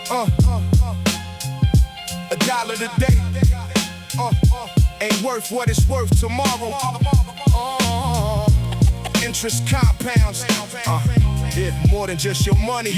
$1 today, ain't worth what it's worth tomorrow. Interest compounds, yeah, more than just your money.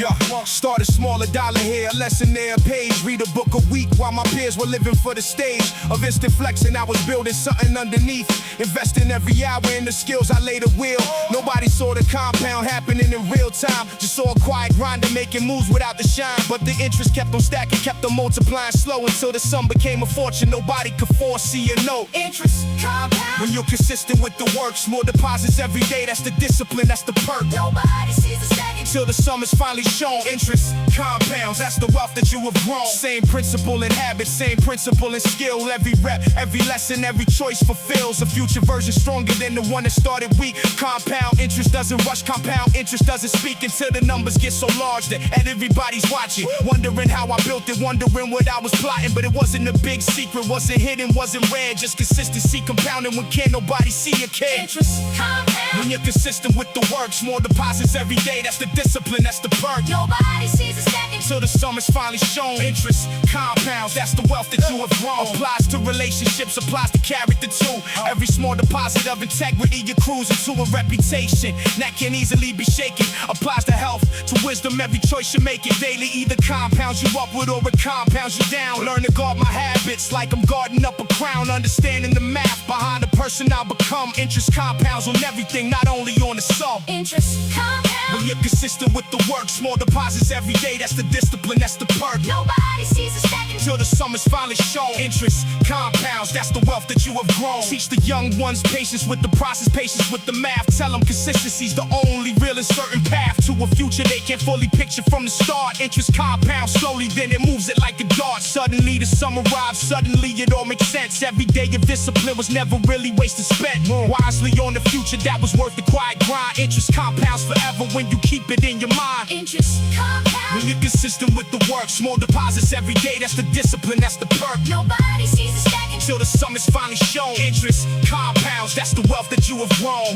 Start a smaller dollar here, a lesson there, a page. Read a book a week while my peers were living for the stage of instant flexing. I was building something underneath, investing every hour in the skills I laid a wheel. Nobody saw the compound happening in real time, just saw a quiet grinder making moves without the shine. But the interest kept on stacking, kept on multiplying slow until the sum became a fortune nobody could foresee or know. Interest compound. When you're consistent with the works, more deposits every day. That's the discipline, that's the perk. Nobody sees the second till the sum is finally shown. Interest compounds, that's the wealth that you have grown. Same principle and habit, same principle and skill. Every rep, every lesson, every choice fulfills a future version stronger than the one that started weak. Compound interest doesn't rush, compound interest doesn't speak until the numbers get so large that everybody's watching, wondering how I built it, wondering what I was plotting. But it wasn't a big secret, wasn't hidden, wasn't red, just consistency compounding when can't nobody see a kid. Interest compound. When you're consistent with the works, more deposits every day. That's the discipline, that's the perk. Nobody sees a second till the sum is finally shown. Interest compounds, that's the wealth that you have grown. Applies to relationships, applies to character too. Every small deposit of integrity you cruise into a reputation that can easily be shaken. Applies to health, to wisdom, every choice you make it daily either compounds you upward or it compounds you down. Learn to guard my habits like I'm guarding up a crown. Understanding the math behind the person I'll become. Interest compounds on everything, not only on the sum. Interest compounds. When you're consistent with the work, small deposits every day. That's the discipline, that's the perk. Nobody sees a second till the sum is finally shown. Interest compounds, that's the wealth that you have grown. Teach the young ones patience with the process, patience with the math. Tell them consistency's the only real and certain path to a future they can't fully picture from the start. Interest compounds slowly, then it moves it like a dart. Suddenly the sum arrives, suddenly it all makes sense. Every day of discipline was never really wasted spent. Wisely on the future that was worth the quiet grind. Interest compounds forever when you keep it in your mind. Interest compounds. When you're consistent with the work, small deposits every day. That's the discipline, that's the perk. Nobody sees the stacking till the sum is finally shown. Interest compounds, that's the wealth that you have grown.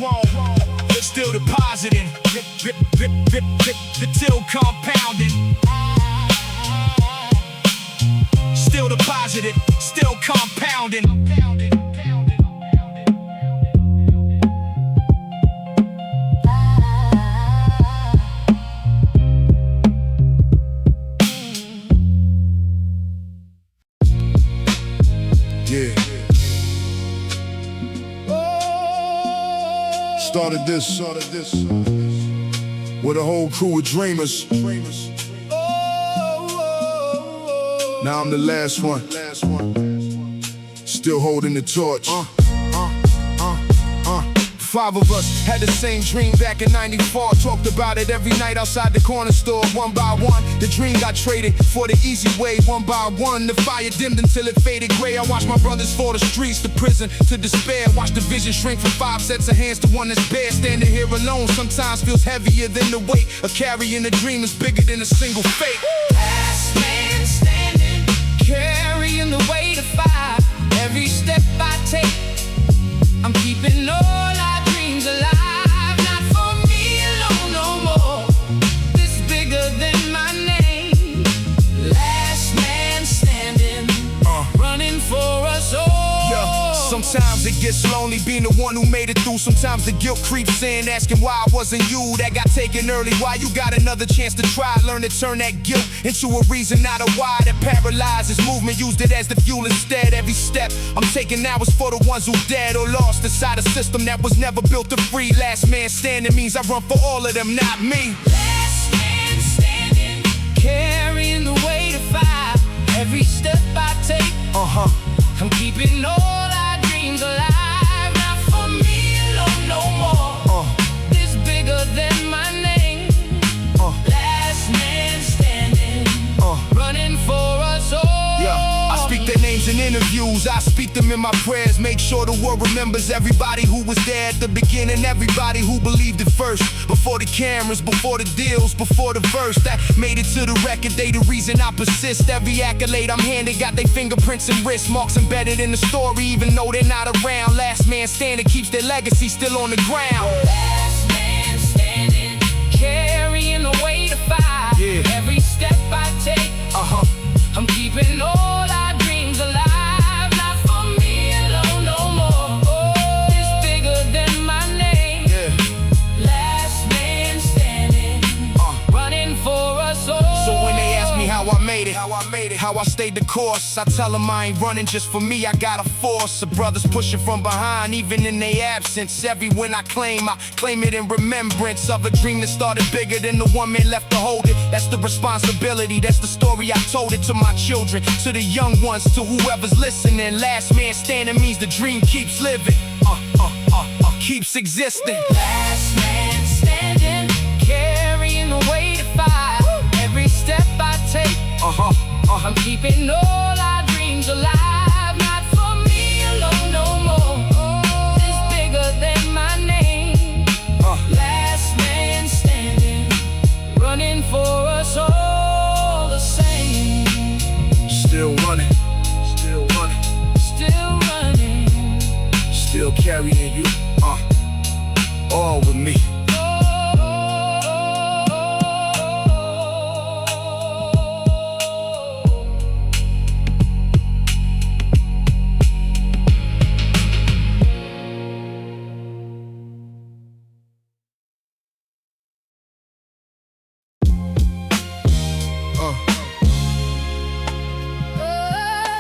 You're still depositing, still compounding. Still deposited, still compounding. Yeah. Started this with a whole crew of dreamers. Now I'm the last one, still holding the torch. 5 of us had the same dream back in '94. Talked about it every night outside the corner store. One by one, the dream got traded for the easy way. One by one, the fire dimmed until it faded gray. I watched my brothers fall the streets, to prison, to despair. Watched the vision shrink from 5 sets of hands to one that's bare. Standing here alone sometimes feels heavier than the weight of carrying a dream is bigger than a single fate. Last man standing, carrying the weight of 5. Every step I take, I'm keeping all our dreams alive. Not for me alone no more. This is bigger than my name. Last man standing, running for us all. Sometimes it gets lonely being the one who made it through. Sometimes the guilt creeps in, asking why it wasn't you that got taken early. Why you got another chance to try. Learn to turn that guilt into a reason, not a why. That paralyzes movement, used it as the fuel instead. Every step I'm taking now is for the ones who dead or lost inside a system that was never built to free. Last man standing means I run for all of them, not me. Last man standing, carrying the weight of 5. Every step I take, I'm keeping all our dreams alive. Not for me alone no more. This bigger than my name. Last man standing, running for us all. I speak their names in interviews, I speak them in my prayers. Make sure the world remembers everybody who was there at the beginning. Everybody who believed it first. Before the cameras, before the deals, before the verse that made it to the record. They the reason I persist. Every accolade I'm handed got their fingerprints and wrist marks embedded in the story, even though they're not around. Last man standing keeps their legacy still on the ground. Last man standing, carrying the weight of 5. Every step I take, how I stayed the course. I tell them I ain't running just for me, I got a force of brothers pushing from behind, even in their absence. Every win I claim it in remembrance of a dream that started bigger than the one man left to hold it. That's the responsibility, that's the story I told it to my children, to the young ones, to whoever's listening. Last man standing means the dream keeps living, keeps existing. Last man standing, carrying the weight of fire. Every step I take, I'm keeping all our dreams alive. Not for me alone no more. It's bigger than my name. Last man standing, running for us all the same. Still running, still running, Still running, still carrying you, all with me.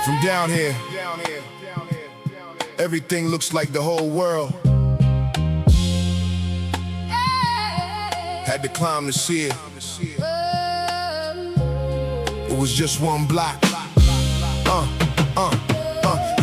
From down here, everything looks like the whole world. Had to climb to see it. It was just one block.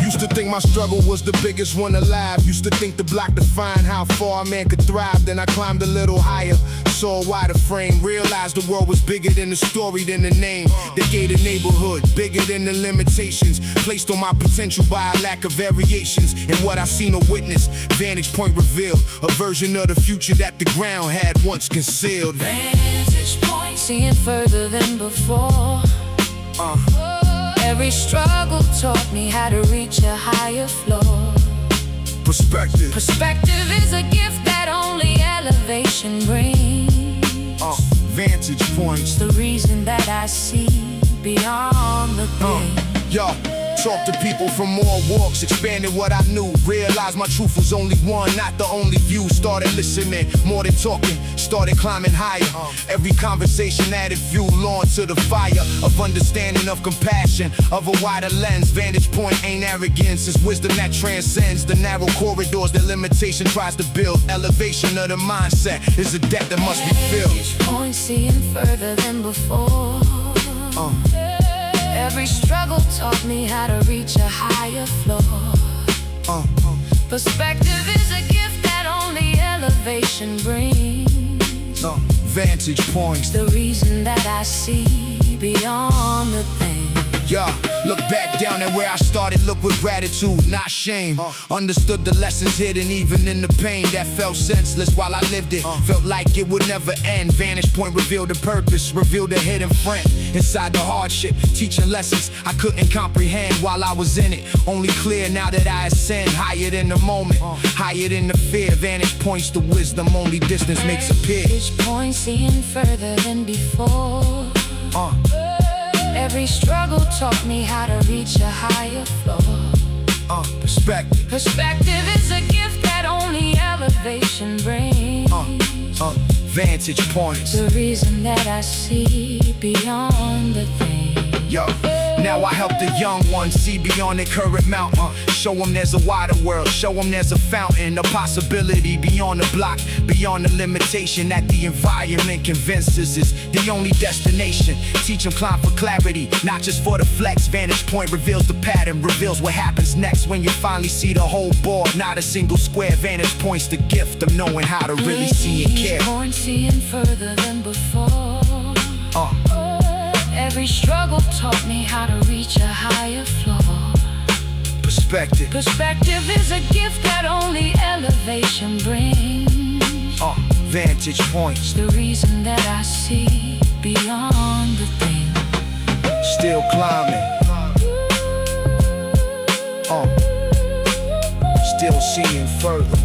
Used to think my struggle was the biggest one alive. Used to think the block defined how far a man could thrive. Then I climbed a little higher, saw a wider frame, realized the world was bigger than the story, than the name. They gave the neighborhood bigger than the limitations placed on my potential by a lack of variations. And what I've seen or witnessed, Vantage Point revealed a version of the future that the ground had once concealed. Vantage Point, seeing further than before. Every struggle taught me how to reach a higher floor. Perspective. Perspective is a gift that only elevation brings. Vantage points. The reason that I see beyond the thing. Yo, talk to people from more walks, expanded what I knew. Realized my truth was only one, not the only view. Started listening, more than talking, started climbing higher. Every conversation added fuel onto the fire of understanding, of compassion, of a wider lens. Vantage point ain't arrogance, it's wisdom that transcends the narrow corridors that limitation tries to build. Elevation of the mindset is a debt that must be filled. Vantage Point, seeing further than before. Every struggle taught me how to reach a higher floor. Perspective is a gift that only elevation brings. Vantage points. The reason that I see beyond the thing. Yeah, look back down at where I started, look with gratitude, not shame. Understood the lessons hidden even in the pain that felt senseless while I lived it. Felt like it would never end. Vantage Point revealed the purpose, revealed the hidden friend inside the hardship, teaching lessons I couldn't comprehend while I was in it. Only clear now that I ascend higher than the moment, higher than the fear. Vantage Points to wisdom, only distance makes appear. Vantage Point, seeing further than before. Every struggle taught me how to reach a higher floor. Perspective. Perspective is a gift that only elevation brings. Vantage points. The reason that I see beyond the thing. Yo, now I help the young ones see beyond their current mountain. Show them there's a wider world, show them there's a fountain, a possibility beyond the block, beyond the limitation that the environment convinces is the only destination. Teach them climb for clarity, not just for the flex. Vantage Point reveals the pattern, reveals what happens next when you finally see the whole board, not a single square. Vantage Point's the gift of knowing how to really see and care. Vantage Point, seeing further than before. Every struggle taught me how to reach a higher floor. Perspective. Perspective is a gift that only elevation brings. Vantage points. The reason that I see beyond the thing. Still climbing. Still seeing further.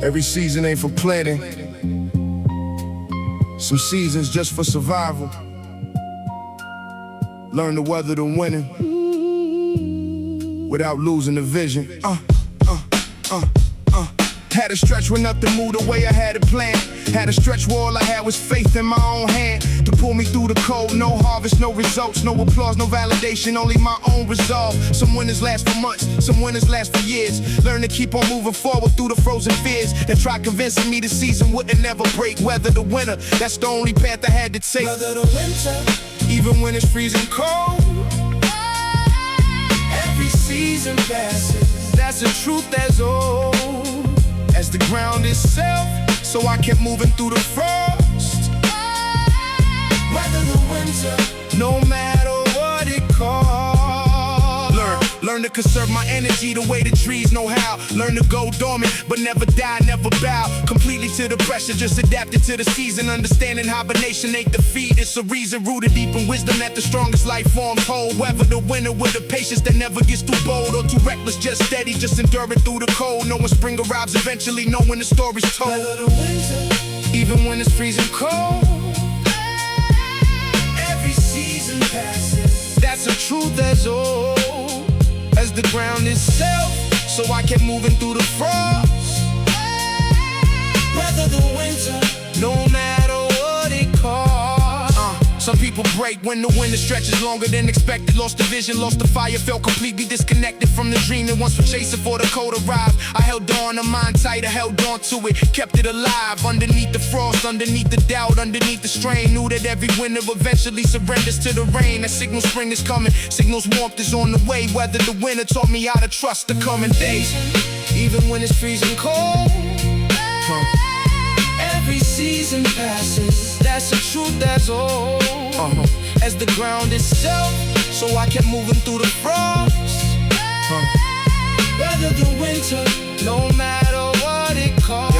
Every season ain't for planting. Some seasons just for survival. Learn to weather the winter without losing the vision. Had a stretch when nothing moved the way I had it planned. Had a stretch where all I had was faith in my own hand to pull me through the cold. No harvest, no results, no applause, no validation, only my own resolve. Some winners last for months, some winners last for years. Learn to keep on moving forward through the frozen fears that tried convincing me the season wouldn't never break. Weather the winter, that's the only path I had to take. Weather the winter, even when it's freezing cold. every season passes. That's a truth as old as the ground itself, so I kept moving through the frost. Weather the winter, No matter what it costs. Learn to conserve my energy the way the trees know how. Learn to go dormant, but never die, never bow completely to the pressure, just adapted to the season. Understanding hibernation ain't defeat, it's a reason rooted deep in wisdom that the strongest life forms hold. Weather the winter with a patience that never gets too bold or too reckless, just steady, just enduring through the cold. Knowing spring arrives eventually, knowing the story's told. weather the winter, Even when it's freezing cold, every season passes. that's a truth as old as the ground itself, so I kept moving through the frost. Weather the winter, No matter what it costs. Some people break when the winter stretches longer than expected. Lost the vision, lost the fire, felt completely disconnected from the dream that once was chasing for the cold arrived. I held on, a mind tight, I held on to it, kept it alive. Underneath the frost, underneath the doubt, underneath the strain. Knew that every winter eventually surrenders to the rain. That signals spring is coming, signals warmth is on the way. Weather the winter taught me how to trust the coming days, even when it's freezing cold. every season passes. That's the truth that's old as the ground itself, so I kept moving through the frost. Weather the winter, No matter what it costs.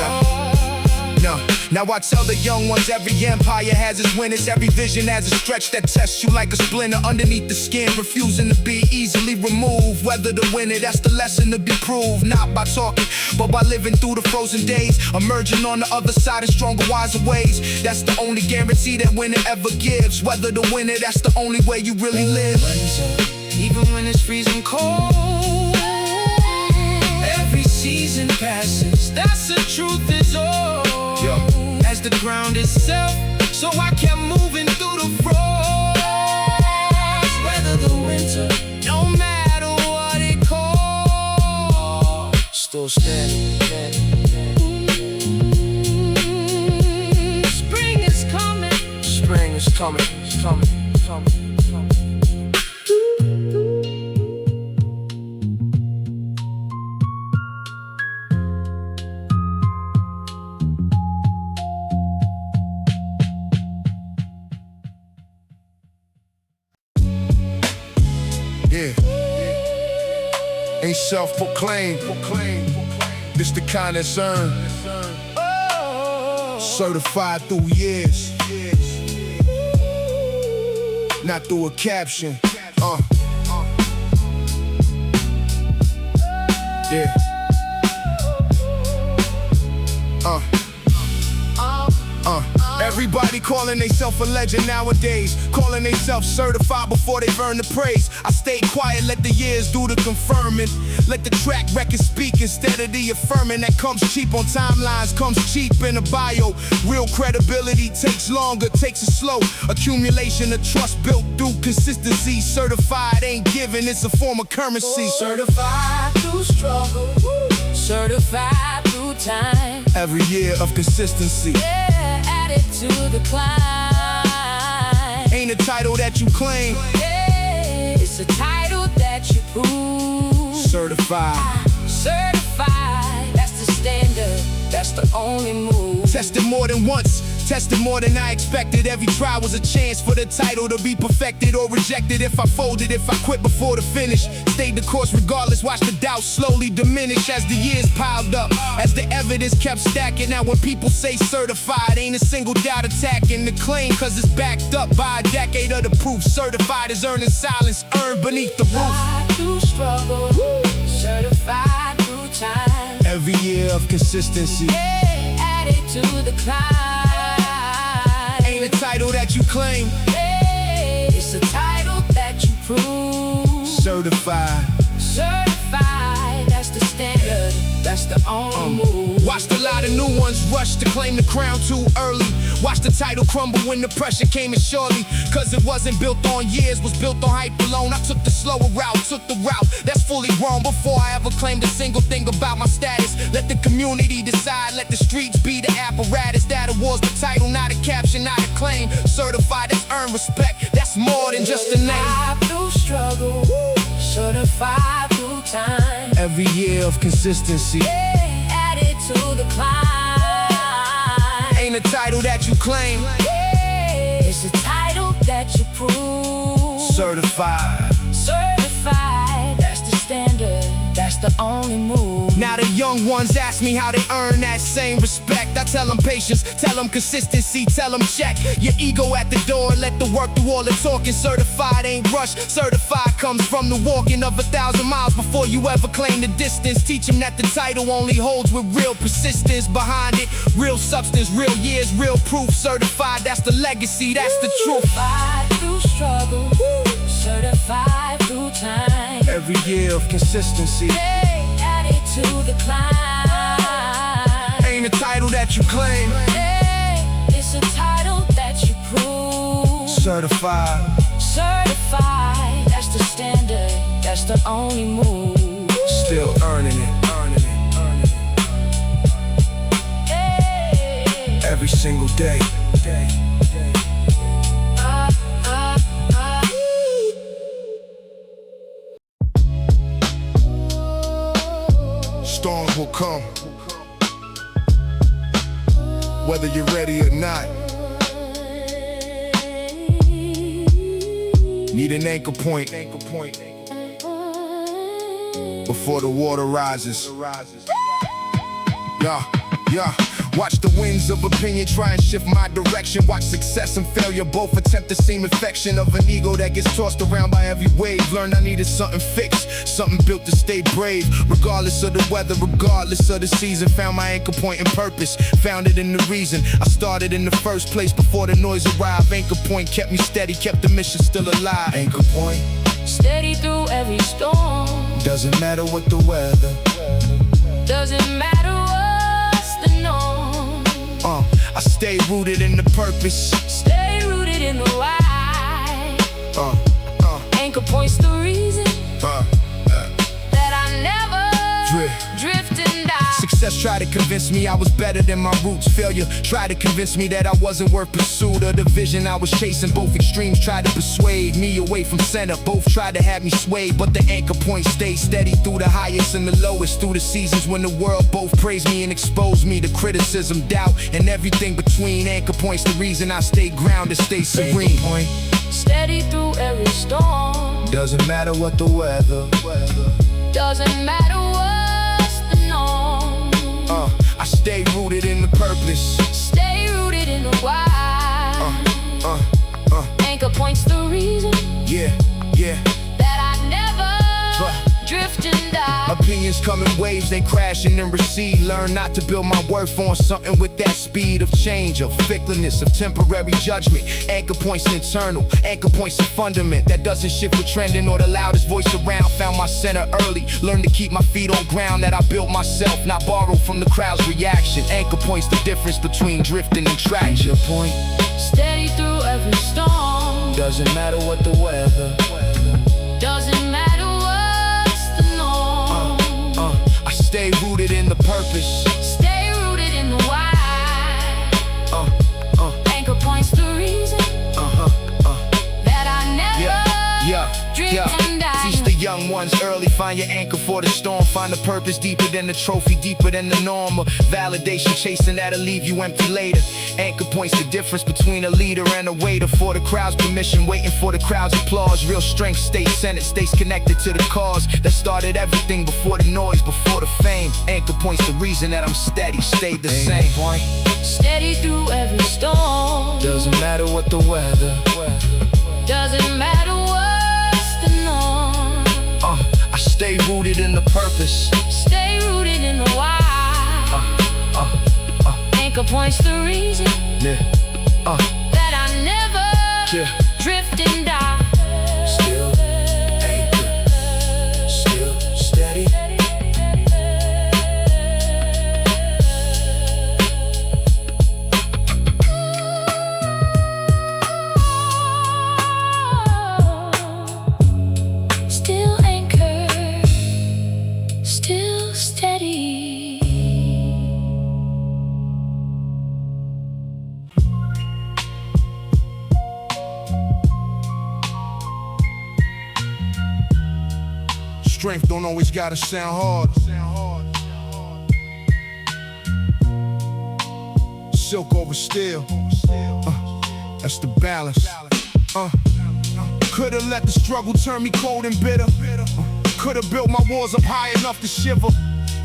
Now I tell the young ones every empire has its winners. Every vision has a stretch that tests you like a splinter underneath the skin, refusing to be easily removed. Weather the winter, that's the lesson to be proved. Not by talking, but by living through the frozen days, emerging on the other side in stronger, wiser ways. That's the only guarantee that winter ever gives. Weather the winter, that's the only way you really live. Even when it's freezing cold, every season passes. that's the truth is old as the ground itself, so I kept moving through the frost. Weather the winter, No matter what it costs, still standing. spring is coming. Spring is coming, it's coming, it's coming, it's coming. Yeah. Ain't self-proclaimed. This the kind that's earned. Certified through years, not through a caption. Yeah. Everybody calling theyself a legend nowadays, calling theyself certified before they've earned the praise. I stayed quiet, let the years do the confirming. Let the track record speak instead of the affirming. That comes cheap on timelines, comes cheap in a bio. Real credibility takes longer, takes it slow. Accumulation of trust built through consistency. Certified ain't given, it's a form of currency. Certified through struggle, certified through time. Every year of consistency, Yeah, added to the climb. ain't a title that you claim. Yeah, it's a title that you prove. Certified, Certified, that's the standard, that's the only move. tested more than once, tested more than I expected. Every try was a chance for the title to be perfected or rejected. If I folded, if I quit before the finish, stayed the course regardless. Watch the doubt slowly diminish as the years piled up, as the evidence kept stacking. Now when people say certified, ain't a single doubt attacking the claim, cause it's backed up by a decade of the proof. Certified is earning silence, earned beneath the roof. Certified through struggle, certified through time. Every year of consistency. Yeah, added to the climb. Ain't a title that you claim. Yeah, it's a title that you prove. Certified. Certified, that's the standard. That's the only move. Watched a lot of new ones rush to claim the crown too early. Watched the title crumble when the pressure came in surely. Cause it wasn't built on years, was built on hype alone. I took the slower route, took the route that's fully wrong. Before I ever claimed a single thing about my status, let the community decide, let the streets be the apparatus. That awards the title, not a caption, not a claim. Certified, that's earned respect, that's more than just a name. Certified through struggle, certified through time. Every year of consistency. Yeah, added to the climb. Ain't a title that you claim. Yeah, it's a title that you prove. Certified. Certified, that's the standard. That's the only move. Now the young ones ask me how they earn that same respect. I tell them patience, tell them consistency, tell them check your ego at the door, let the work do all the talking. Certified ain't rushed, certified comes from the walking of 1,000 miles before you ever claim the distance. Teach them that the title only holds with real persistence behind it. Real substance, real years, real proof. Certified, that's the legacy, that's the truth. Certified through struggle, certified through time. Every year of consistency. Yeah, added to the climb. Ain't a title that you claim. Yeah, it's a title that you prove. Certified. Certified, that's the standard. That's the only move. Still earning it, earning it, earning it. Hey. Every single day. Storms will come, whether you're ready or not. Need an anchor point before the water rises. Yeah. Watch the winds of opinion try and shift my direction. Watch success and failure both attempt the same infection of an ego that gets tossed around by every wave. Learned I needed something fixed, something built to stay brave, regardless of the weather, regardless of the season. Found my anchor point and purpose, found it in the reason I started in the first place before the noise arrived. Anchor point kept me steady, kept the mission still alive. Anchor point, steady through every storm. doesn't matter what the weather. Doesn't matter what's the norm. I stay rooted in the purpose. Stay rooted in the why. Anchor point's the reason that I never drift and die. Success tried to convince me I was better than my roots. Failure tried to convince me that I wasn't worth pursuit of the vision I was chasing. Both extremes tried to persuade me away from center. Both tried to have me swayed, but the anchor point stayed steady through the highest and the lowest. Through the seasons when the world both praised me and exposed me to criticism, doubt, and everything between. Anchor point's the reason I stay grounded, stay serene. Point. Steady through every storm. Doesn't matter what the weather. Doesn't matter what's the norm. I stay rooted in the purpose. Stay rooted in the why. Anchor point's the reason that I never drift and die. Opinions come in waves, they crash and then recede. Learn not to build my worth on something with that speed of change, of fickleness, of temporary judgment. Anchor points internal, anchor points a fundament that doesn't shift with trending or the loudest voice around. Found my center early, learned to keep my feet on ground that I built myself, not borrowed from the crowd's reaction. Anchor points the difference between drifting and traction. Point. Steady through every storm. Doesn't matter what the weather. Doesn't matter what's the norm. I stay rooted in the purpose. Stay rooted in the why. Anchor point's the reason that I never drift and die. Teach the young ones early, find your anchor for the storm. Find the purpose deeper than the trophy, deeper than the norm. Or validation chasing that'll leave you empty later. Anchor points the difference between a leader and a waiter. For the crowd's permission, waiting for the crowd's applause. Real strength stays centered, stays connected to the cause that started everything before the noise, before the fame. Anchor points the reason that I'm steady, stayed the same. Steady through every storm. Doesn't matter what the weather. Doesn't matter what's the norm. I stay rooted in the purpose. Stay rooted in the why. Single point's the reason that I never drift and die. Still anchored, still steady. Still anchored, still steady. Strength don't always gotta sound hard. Silk over steel. That's the balance. Could've let the struggle turn me cold and bitter. Could've built my walls up high enough to shiver.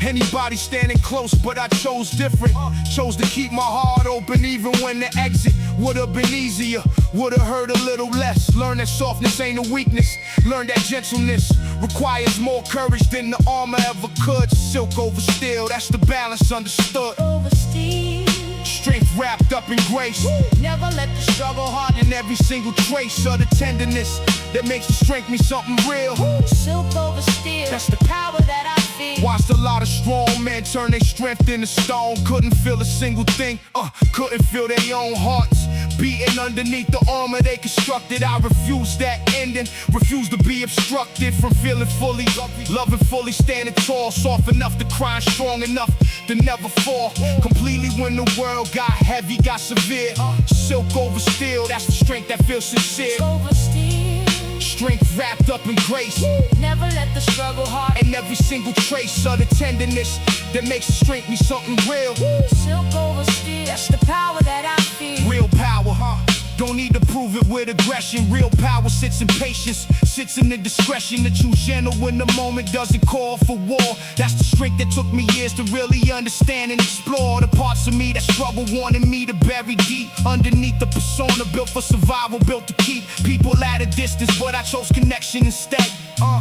Anybody standing close, but I chose different. Chose to keep my heart open even when the exit would've been easier. Would've hurt a little less. Learn that softness ain't a weakness. Learn that gentleness requires more courage than the armor ever could. Silk over steel, that's the balance understood. Over steel. Strength wrapped up in grace. Never let the struggle harden. In every single trace of the tenderness that makes the strength me something real. Silk over steel. That's the power that I feel. Watched a lot of strong men turn their strength into stone. Couldn't feel a single thing, couldn't feel their own hearts beating underneath the armor they constructed. I refuse that ending, refuse to be obstructed from feeling fully, loving fully, standing tall, soft enough to cry, strong enough to never fall completely when the world got heavy, got severe. Silk over steel, that's the strength that feels sincere. Over steel. Strength wrapped up in grace. Never let the struggle harden. And every single trace of the tenderness that makes the strength me something real. Silk over steel. That's the power that I feel. Real power, don't need to prove it with aggression. Real power sits in patience, sits in the discretion to choose gentle when the moment doesn't call for war. That's the strength that took me years to really understand and explore. The parts of me that struggle wanted me to bury deep underneath the persona built for survival, built to keep people at a distance, but I chose connection instead.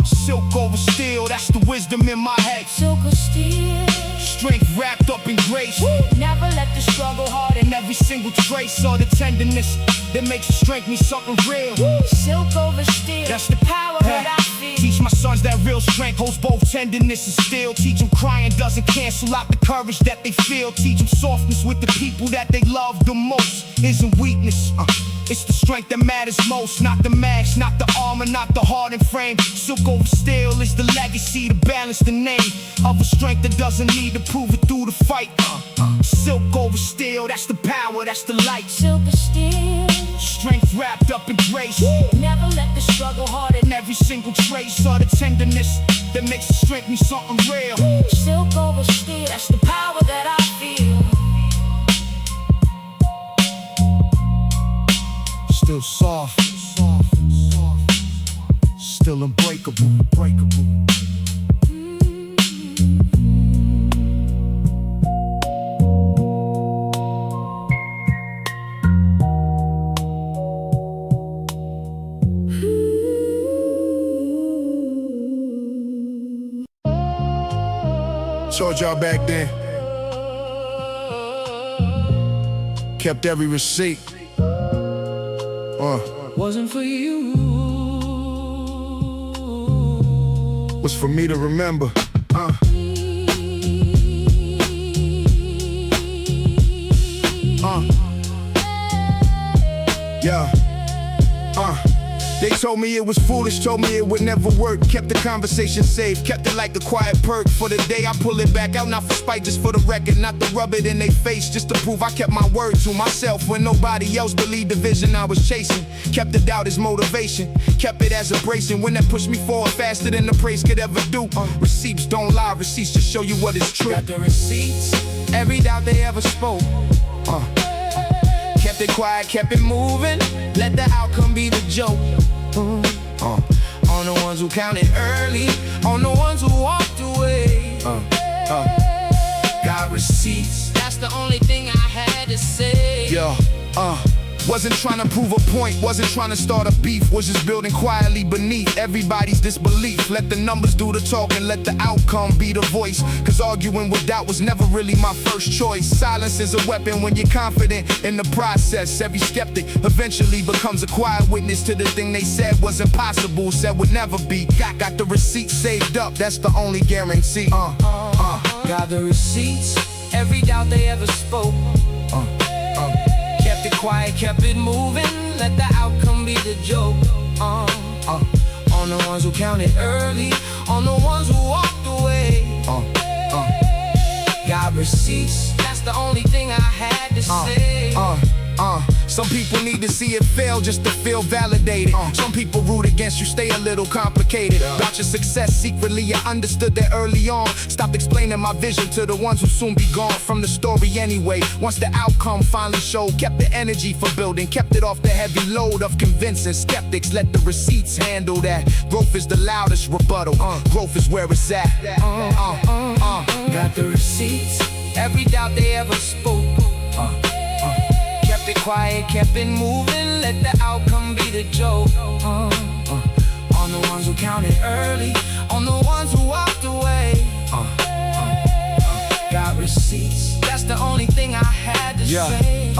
Silk over steel, that's the wisdom in my head. Silk over steel. Strength wrapped up in grace. Never let the struggle harden. And every single trace of the tenderness that makes the strength me something real. Silk over steel. That's the power that I feel. Teach my sons that real strength holds both tenderness and steel. Teach them crying doesn't cancel out the courage that they feel. Teach them softness with the people that they love the most isn't weakness. It's the strength that matters most, not the mask, not the armor, not the hardened frame. Silk over steel is the legacy to balance the name of a strength that doesn't need to prove it through the fight. Silk over steel, that's the power, that's the light. Silk over steel. Strength wrapped up in grace. Never let the struggle harden. And every single trace of the tenderness that makes the strength me something real. Silk over steel, that's the power that I feel. Still soft, still unbreakable, Told y'all back then, kept every receipt. Wasn't for you. Was for me to remember. Yeah. They told me it was foolish, told me it would never work. Kept the conversation safe, kept it like a quiet perk. For the day I pull it back out, not for spite, just for the record. Not to rub it in their face, just to prove I kept my word to myself when nobody else believed the vision I was chasing. Kept the doubt as motivation, kept it as a bracing. When that pushed me forward faster than the praise could ever do. Receipts don't lie, receipts just show you what is true. Got the receipts, Every doubt they ever spoke. Kept it quiet, kept it moving. Let the outcome be the joke. On the ones who counted early, on the ones who walked away. Got receipts. That's the only thing I had to say. Yo, Wasn't trying to prove a point, wasn't trying to start a beef, was just building quietly beneath everybody's disbelief. Let the numbers do the talking, let the outcome be the voice, cause arguing with doubt was never really my first choice. Silence is a weapon when you're confident in the process. Every skeptic eventually becomes a quiet witness to the thing they said was impossible, said would never be. Got the receipts saved up, that's the only guarantee. Got the receipts, every doubt they ever spoke. Kept it quiet, kept it moving, let the outcome be the joke. On the ones who counted early, on the ones who walked away. Got receipts, that's the only thing I had to say. Some people need to see it fail just to feel validated. Some people root against you, stay a little complicated. About your success secretly, I understood that early on. Stopped explaining my vision to the ones who soon be gone from the story anyway. Once the outcome finally showed, kept the energy for building, kept it off the heavy load of convincing skeptics. Let the receipts handle that. Growth is the loudest rebuttal. Growth is where it's at. Got the receipts, every doubt they ever spoke. Kept it quiet, kept it moving, let the outcome be the joke. On the ones who counted early, on the ones who walked away. Got receipts, that's the only thing I had to say.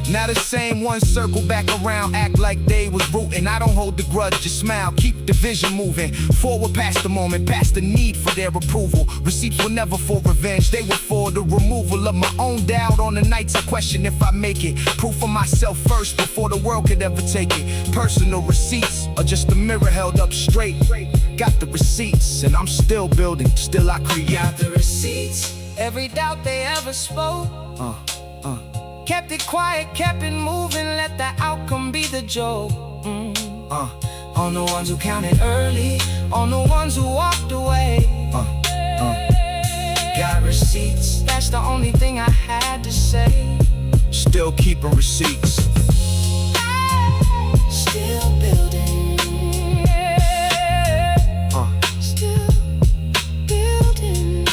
Now the same ones circle back around, act like they was rooting. I don't hold the grudge, just smile, keep the vision moving forward past the moment, past the need for their approval. Receipts were never for revenge, they were for the removal of my own doubt on the nights I question if I make it. Proof of myself first before the world could ever take it. Personal receipts are just a mirror held up straight. Got the receipts and I'm still building, still I create. Got the receipts, every doubt they ever spoke. Kept it quiet, kept it moving, let the outcome be the joke. On the ones who counted early, on the ones who walked away. Got receipts, that's the only thing I had to say. Still keeping receipts. Still building. Still building.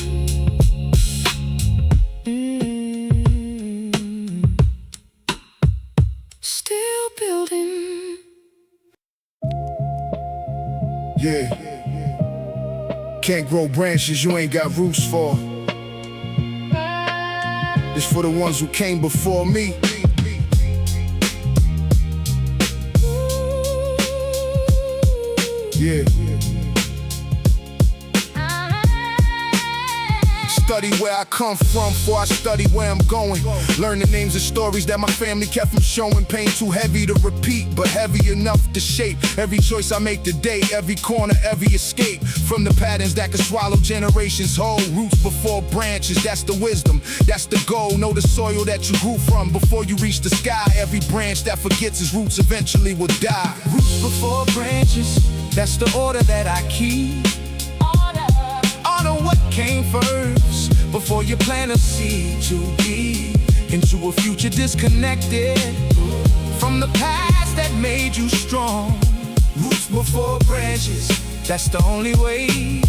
Still building. Yeah. Can't grow branches you ain't got roots for. This for the ones who came before me. Yeah. Study where I come from before I study where I'm going. Learn the names of stories that my family kept from showing. Pain too heavy to repeat, but heavy enough to shape every choice I make today, every corner, every escape from the patterns that could swallow generations whole. Roots before branches, that's the wisdom, that's the goal. Know the soil that you grew from before you reach the sky. Every branch that forgets its roots eventually will die. Roots before branches, that's the order that I keep. Honor what came first before you plant a seed too deep into a future disconnected from the past that made you strong. Roots before branches, that's the only way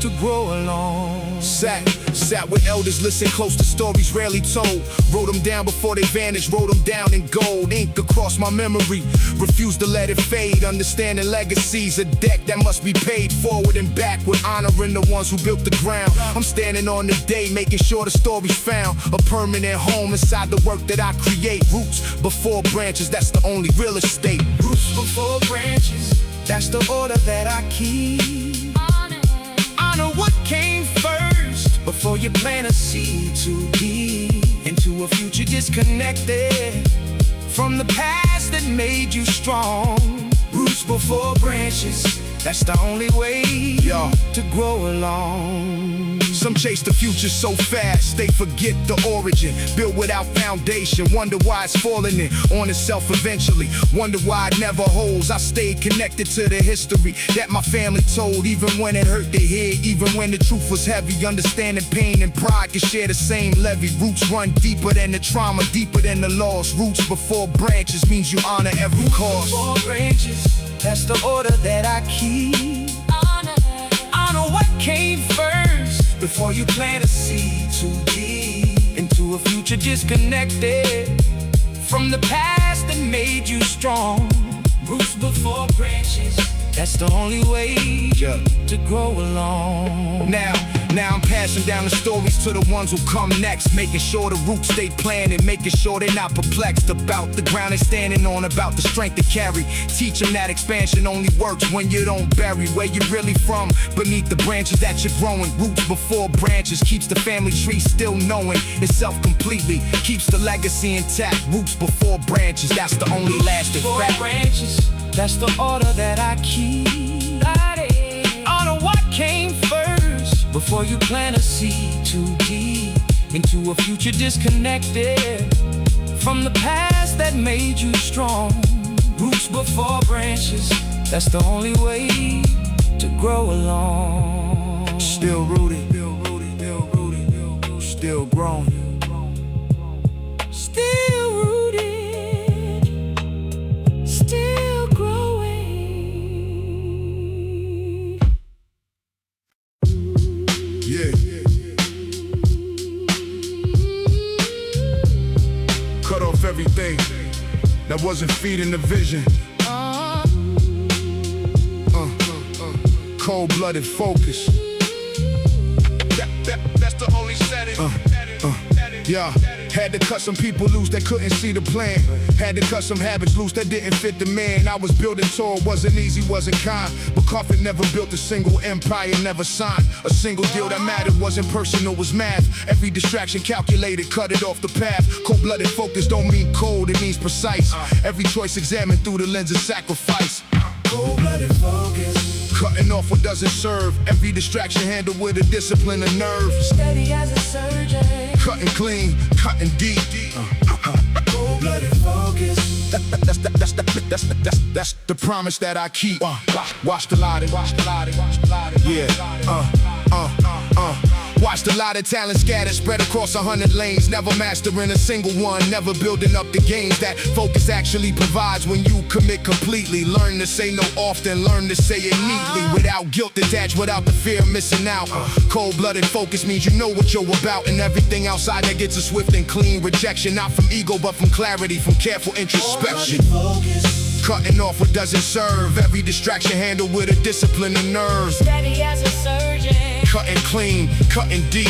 to grow along. Sat with elders, listen close to stories rarely told. Wrote them down before they vanished, wrote them down in gold. Ink across my memory, refused to let it fade. Understanding legacies, a debt that must be paid forward and backward. Honoring the ones who built the ground. I'm standing on the day, making sure the story's found. A permanent home inside the work that I create. Roots before branches, that's the only real estate. Roots before branches, that's the order that I keep. Honor what came first before you plant a seed too deep into a future disconnected from the past that made you strong. Roots before branches, that's the only way to grow along. Some chase the future so fast, they forget the origin. Built without foundation, wonder why it's falling in on itself eventually. Wonder why it never holds. I stayed connected to the history that my family told. Even when it hurt to hear, even when the truth was heavy. Understanding pain and pride can share the same levee. Roots run deeper than the trauma, deeper than the loss. Roots before branches means you honor every cause. Before branches, that's the order that I keep. Honor what came first before you plant a seed too deep into a future disconnected from the past that made you strong. Roots before branches, that's the only way to grow along. Now I'm passing down the stories to the ones who come next, making sure the roots stay planted, making sure they're not perplexed about the ground they're standing on, about the strength to carry. Teach them that expansion only works when you don't bury where you're really from, beneath the branches that you're growing. Roots before branches keeps the family tree still knowing itself completely, keeps the legacy intact. Roots before branches, that's the only lasting fact. Branches, that's the order that I keep. Honor what came first before you plant a seed too deep into a future disconnected from the past that made you strong. Roots before branches, that's the only way to grow along. Still rooted, still growing. Still rooted, still growing. Yeah. Cut off everything that wasn't feeding the vision. Cold-blooded focus. That's the only setting. Yeah, had to cut some people loose that couldn't see the plan. Had to cut some habits loose that didn't fit the man. I was building tall, wasn't easy, wasn't kind. But Coffin never built a single empire, never signed a single deal that mattered. Wasn't personal, was math. Every distraction calculated, cut it off the path. Cold-blooded focus don't mean cold, it means precise. Every choice examined through the lens of sacrifice. Cold-blooded focus. Cutting off what doesn't serve. Every distraction handled with a discipline and nerve. Steady as a surgeon. Cutting clean, cutting deep. Cold-blooded focus. That's the promise that I keep. Watch the light, yeah. Watch the lot of talent scattered, spread across 100 lanes. Never mastering a single one, never building up the gains that focus actually provides when you commit completely. Learn to say no often, learn to say it neatly, without guilt detached, without the fear of missing out. Cold-blooded focus means you know what you're about, and everything outside that gets a swift and clean rejection. Not from ego, but from clarity, from careful introspection. Cutting off what doesn't serve. Every distraction handled with a discipline and nerves. Steady as a surgeon. Cutting clean, cutting deep.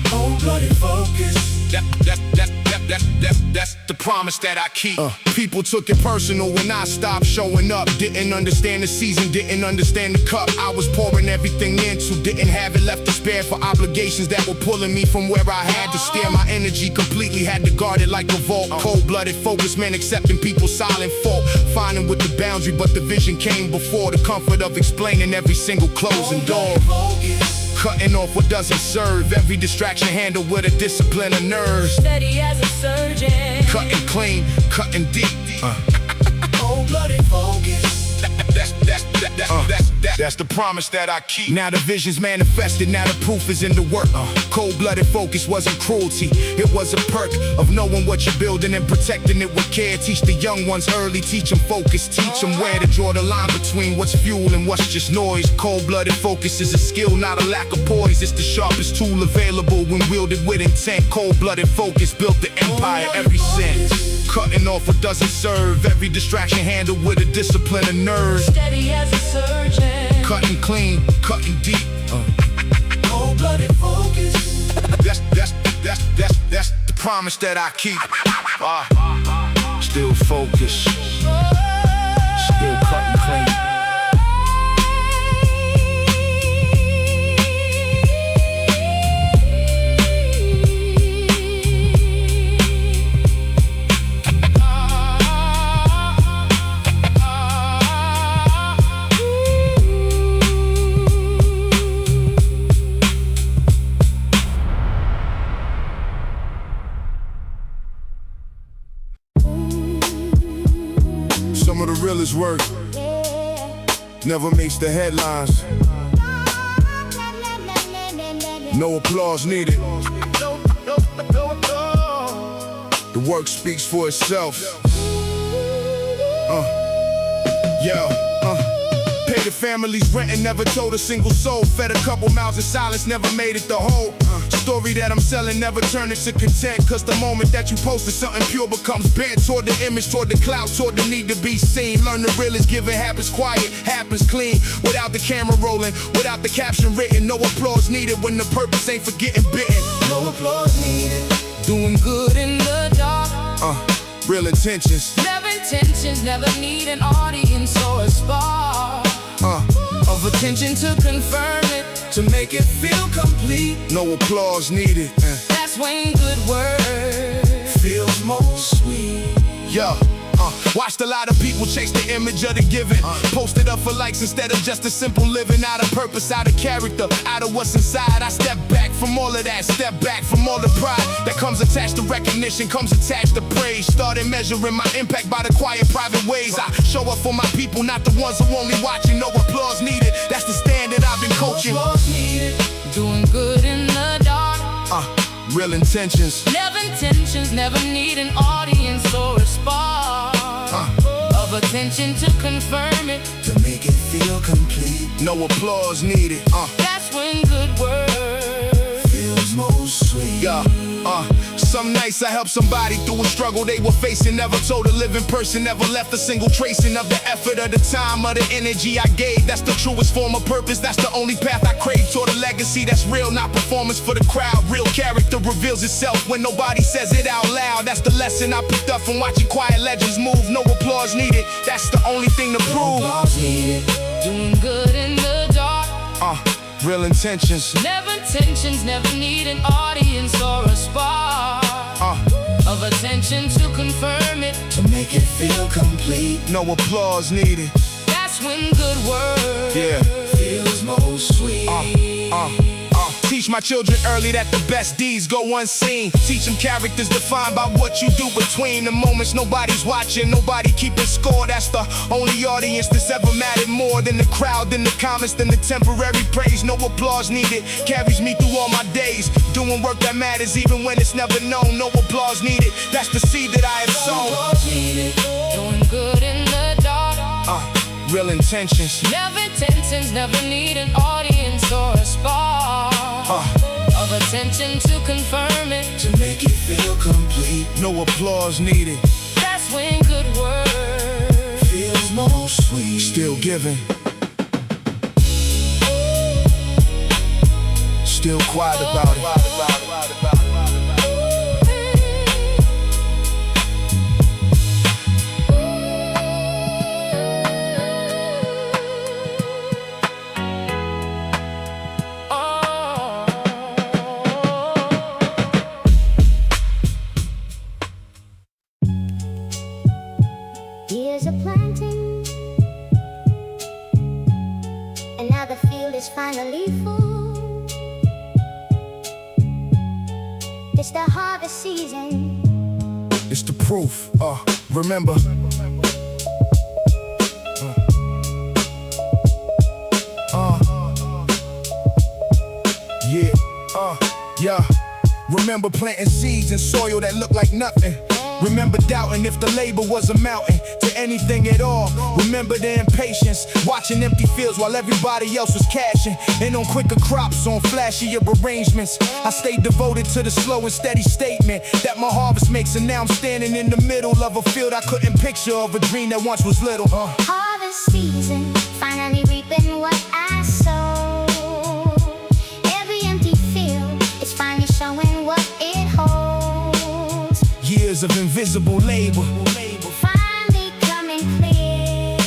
Cold-blooded focus. That's the promise that I keep. People took it personal when I stopped showing up. Didn't understand the season, didn't understand the cup I was pouring everything into. Didn't have it left to spare for obligations that were pulling me from where I had to steer my energy completely. Had to guard it like a vault. Cold-blooded focus meant accepting people's silent fault. Finding with the boundary, but the vision came before the comfort of explaining every single closing door. Cutting off what doesn't serve. Every distraction handled with a discipline of nerves. Steady as a surgeon. Cutting clean, cutting deep. Cold-blooded focus. That's the promise that I keep. Now the vision's manifested, now the proof is in the work. Cold-blooded focus wasn't cruelty, it was a perk of knowing what you're building and protecting it with care. Teach the young ones early, teach them focus, teach them where to draw the line between what's fuel and what's just noise. Cold-blooded focus is a skill, not a lack of poise. It's the sharpest tool available when wielded with intent. Cold-blooded focus built the empire ever since. Cutting off what doesn't serve. Every distraction handled with a discipline of nerves. Steady as a surgeon. Cutting clean, cutting deep. Cold-blooded focus. That's the promise that I keep. Still focused. Still cutting clean. Some of the realest work never makes the headlines. No applause needed. The work speaks for itself. Pay the families renting, never told a single soul. Fed a couple mouths in silence, never made it the whole. Story that I'm selling never turned into content. Cause the moment that you posted something pure becomes bent toward the image, toward the clout, toward the need to be seen. Learn the real is giving, happens quiet, happens clean. Without the camera rolling, without the caption written. No applause needed when the purpose ain't for getting bitten. No applause needed. Doing good in the dark. Real intentions. Never intentions, never need an audience or a spark of attention to confirm it, to make it feel complete. No applause needed. That's when good word feels most sweet. Yo, watched a lot of people chase the image of the given. Posted up for likes instead of just a simple living. Out of purpose, out of character, out of what's inside. I step back from all of that, step back from all the pride that comes attached to recognition, comes attached to praise. Started measuring my impact by the quiet, private ways. I show up for my people, not the ones who only watching. No applause needed, that's the standard I've been coaching. No applause needed. Doing good in the dark. Real intentions. Never intentions, never need an audience or a spark of attention to confirm it, to make it feel complete. No applause needed. That's when good word feels most sweet. Yeah. Some nights I helped somebody through a struggle they were facing. Never told a living person, never left a single tracing of the effort, of the time, of the energy I gave. That's the truest form of purpose, that's the only path I crave. Toward a legacy that's real, not performance for the crowd. Real character reveals itself when nobody says it out loud. That's the lesson I picked up from watching quiet legends move. No applause needed, that's the only thing to prove. No applause needed. Doing good in the dark. Real intentions. Never intentions, never need an audience or a spark of attention to confirm it, to make it feel complete. No applause needed. That's when good word feels most sweet. Teach my children early that the best deeds go unseen. Teach them characters defined by what you do between the moments nobody's watching, nobody keeping score. That's the only audience that's ever mattered more than the crowd, than the comments, than the temporary praise. No applause needed, carries me through all my days. Doing work that matters even when it's never known. No applause needed, that's the seed that I have sown. No applause needed. Doing good in the dark. Real intentions. Never intentions, never need an audience or a spark of attention to confirm it, to make it feel complete. No applause needed. That's when good word feels most sweet. Still giving. Still quiet about it. Years of planting, and now the field is finally full. It's the harvest season. It's the proof. Remember. Yeah. Remember planting seeds in soil that looked like nothing. Remember doubting if the labor was amounting to anything at all. Remember the impatience, watching empty fields while everybody else was cashing in on quicker crops, on flashier arrangements. I stayed devoted to the slow and steady statement that my harvest makes, and now I'm standing in the middle of a field I couldn't picture, of a dream that once was little. Harvest season, finally reaping what I sowed. Every empty field is finally showing what it holds. Years of invisible labor finally coming clear.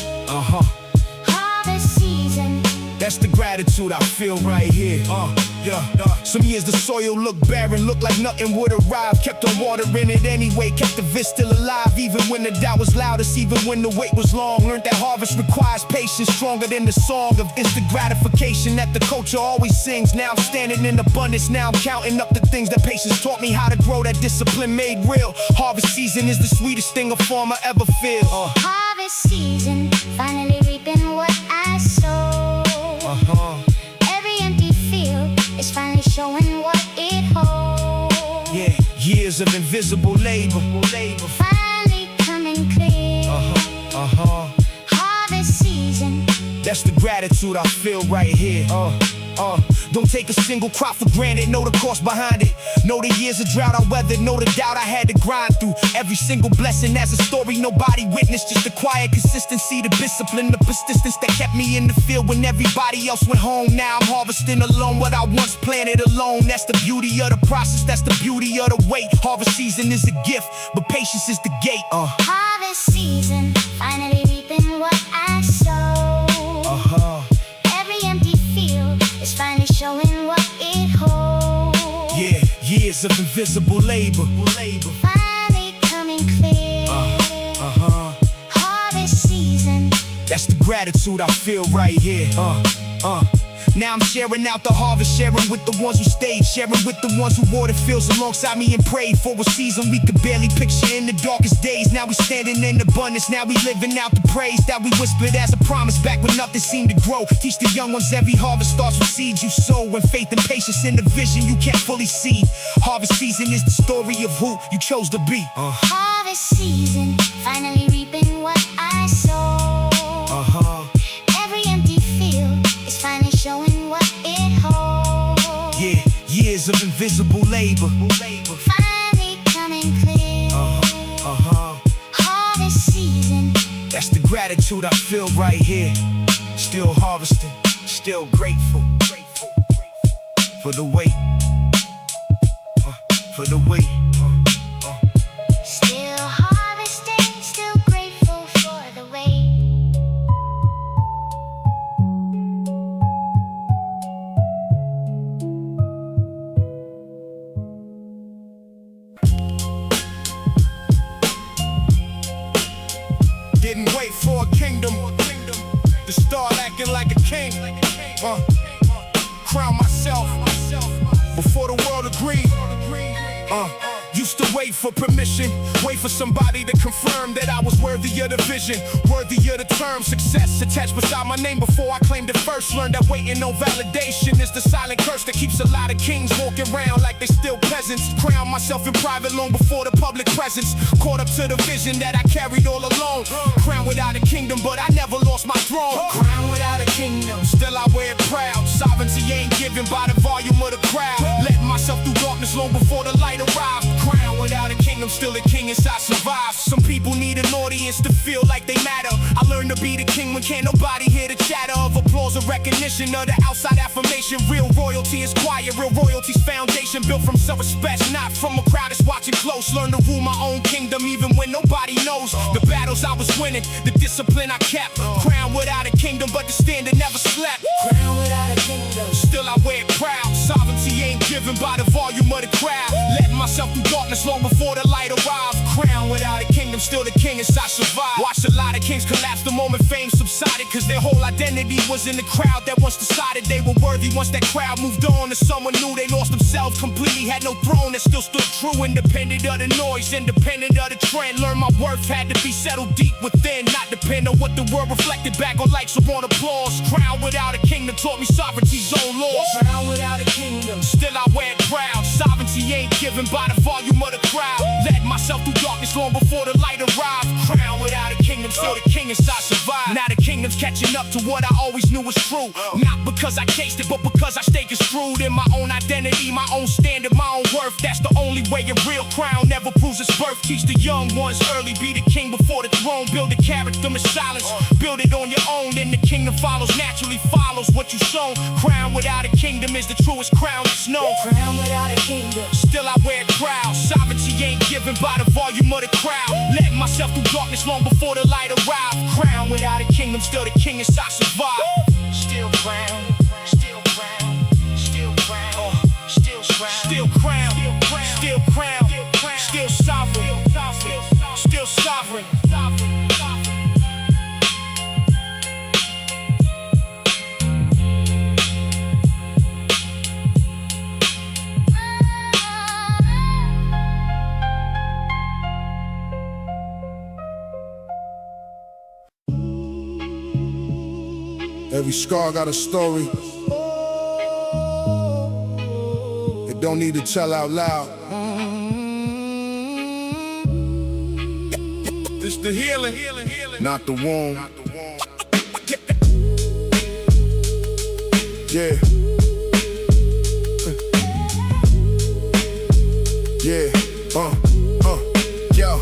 Harvest season, that's the gratitude I feel right here. Some years the soil looked barren, looked like nothing would arrive. Kept on watering it anyway, kept the vis still alive. Even when the doubt was loudest, even when the wait was long. Learned that harvest requires patience, stronger than the song of instant gratification that the culture always sings. Now I'm standing in abundance, now I'm counting up the things that patience taught me how to grow, that discipline made real. Harvest season is the sweetest thing a farmer ever feel. harvest season, finally reaping what I sowed. Every empty field is finally showing what it holds. Yeah, years of invisible labor Finally coming clear. Harvest season, That's the gratitude I feel right here. Don't take a single crop for granted, know the cost behind it. Know the years of drought I weathered, know the doubt I had to grind through. Every single blessing has a story nobody witnessed. Just the quiet consistency, the discipline, the persistence that kept me in the field when everybody else went home. Now I'm harvesting alone what I once planted alone. That's the beauty of the process, that's the beauty of the wait. Harvest season is a gift, but patience is the gate. Harvest season, finally reaping what I sow. Every empty field is finally showing what it holds. Yeah, years of invisible labor. Finally coming clear. Harvest season. That's the gratitude I feel right here. Now I'm sharing out the harvest, sharing with the ones who stayed, sharing with the ones who wore the fields alongside me and prayed for a season we could barely picture in the darkest days. Now we standing in abundance, now we living out the praise that we whispered as a promise back when nothing seemed to grow. Teach the young ones every harvest starts with seeds you sow, and faith and patience in the vision you can't fully see. Harvest season is the story of who you chose to be. Harvest season, finally reaping what I sow. Every empty field is finally showing what it holds. Yeah, years of invisible labor. Finally coming clear. Harvest season. That's the gratitude I feel right here. Still harvesting, still grateful for the wait. For the wait. Still harvesting, still grateful for the wait. Didn't wait for a kingdom to start acting like a king. Crown myself before the world agreed. Used to wait for permission, wait for somebody to confirm that I was worthy of the vision, worthy of the term success attached beside my name before I claimed it first. Learned that waiting on validation is the silent curse that keeps a lot of kings walking around like they still peasants. Crown myself in private long before the public presence, caught up to the vision that I carried all alone. Crown without a kingdom, but I never lost my throne. Crown without a kingdom, still I wear it proud. Sovereignty ain't given by the volume of the crowd. Let myself through darkness long before the light arrived. Crown without a kingdom, still a king inside survive. Some people need an audience to feel like they matter. I learned to be the king when can't nobody hear the chatter of applause or recognition of the outside affirmation. Real royalty is quiet, real royalty's foundation built from self-respect, not from a crowd that's watching close. Learn to rule my own kingdom even when nobody knows the battles I was winning, the discipline I kept. Crown without a kingdom, but the standard never slept. Crown without a kingdom, still I wear it proud. Sovereignty ain't given by the volume of the crowd. Letting myself through darkness long before the light arrived. Crown without a kingdom, still the king inside survive. Watched a lot of kings collapse the moment fame subsided, cause their whole identity was in the crowd that once decided they were worthy. Once that crowd moved on to someone new, they lost themselves completely. Had no throne that still stood true, independent of the noise, independent of the trend. Learned my worth had to be settled deep within, not depend on what the world reflected back on likes or on applause. Crown without a kingdom taught me sovereignty's own laws. Crown without a kingdom, still I wear it proud. Sovereignty ain't given by the volume of the crowd. Led myself through darkness long before the light arrived. Crown without a kingdom, still the king inside survive. Now the kingdom's catching up to what I always knew was true. Not because I chased it, but because I stayed construed in my own identity, my own standard, my own worth. That's the only way a real crown never proves its birth. Teach the young ones early, be the king before the throne. Build a character in silence, build it on your own, then the kingdom follows, naturally follows what you sown. Crown without a kingdom is the truest crown that's known. Crown without a kingdom, still I wear it proud. Sovereignty ain't given by the volume of the crowd. Letting myself through darkness long before the light arrived. Crown without a kingdom, still the king inside survive. Still crown, still crown, still crown, still crown, still crown, still crown, still sovereign, still sovereign. Every scar got a story. It don't need to tell out loud. It's the healing, not the wound. Yeah. Yeah. Yo.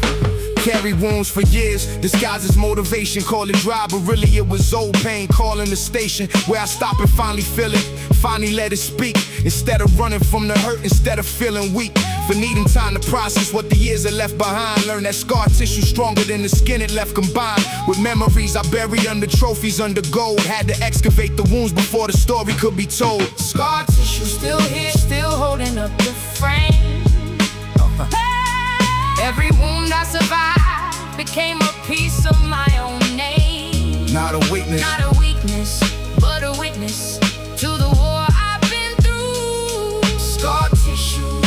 Carry wounds for years, disguised as motivation. Call it dry, but really it was old pain. Calling the station where I stop and finally feel it. Finally let it speak. Instead of running from the hurt, instead of feeling weak. For needing time to process what the years had left behind. Learn that scar tissue stronger than the skin it left combined. With memories I buried under trophies under gold. Had to excavate the wounds before the story could be told. Scar tissue still here, still holding up the frame. Every wound I survived became a piece of my own name. Not a weakness, not a weakness, but a witness to the war I've been through. Scar tissue,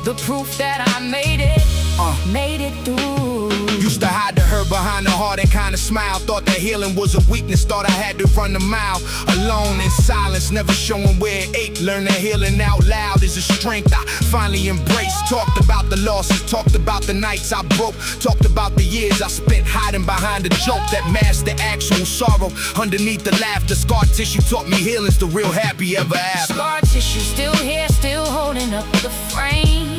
the proof that I made it through. Used to hide the hurt behind the heart and kinda smile. Thought that healing was a weakness, thought I had to run a mile. Alone in silence, never showing where it ached. Learn that healing out loud is a strength I finally embraced. Talked about the losses, talked about the nights I broke. Talked about the years I spent hiding behind a joke that masked the actual sorrow. Underneath the laughter, scar tissue taught me healing's the real happy ever after. Scar tissue still here, still holding up the frame.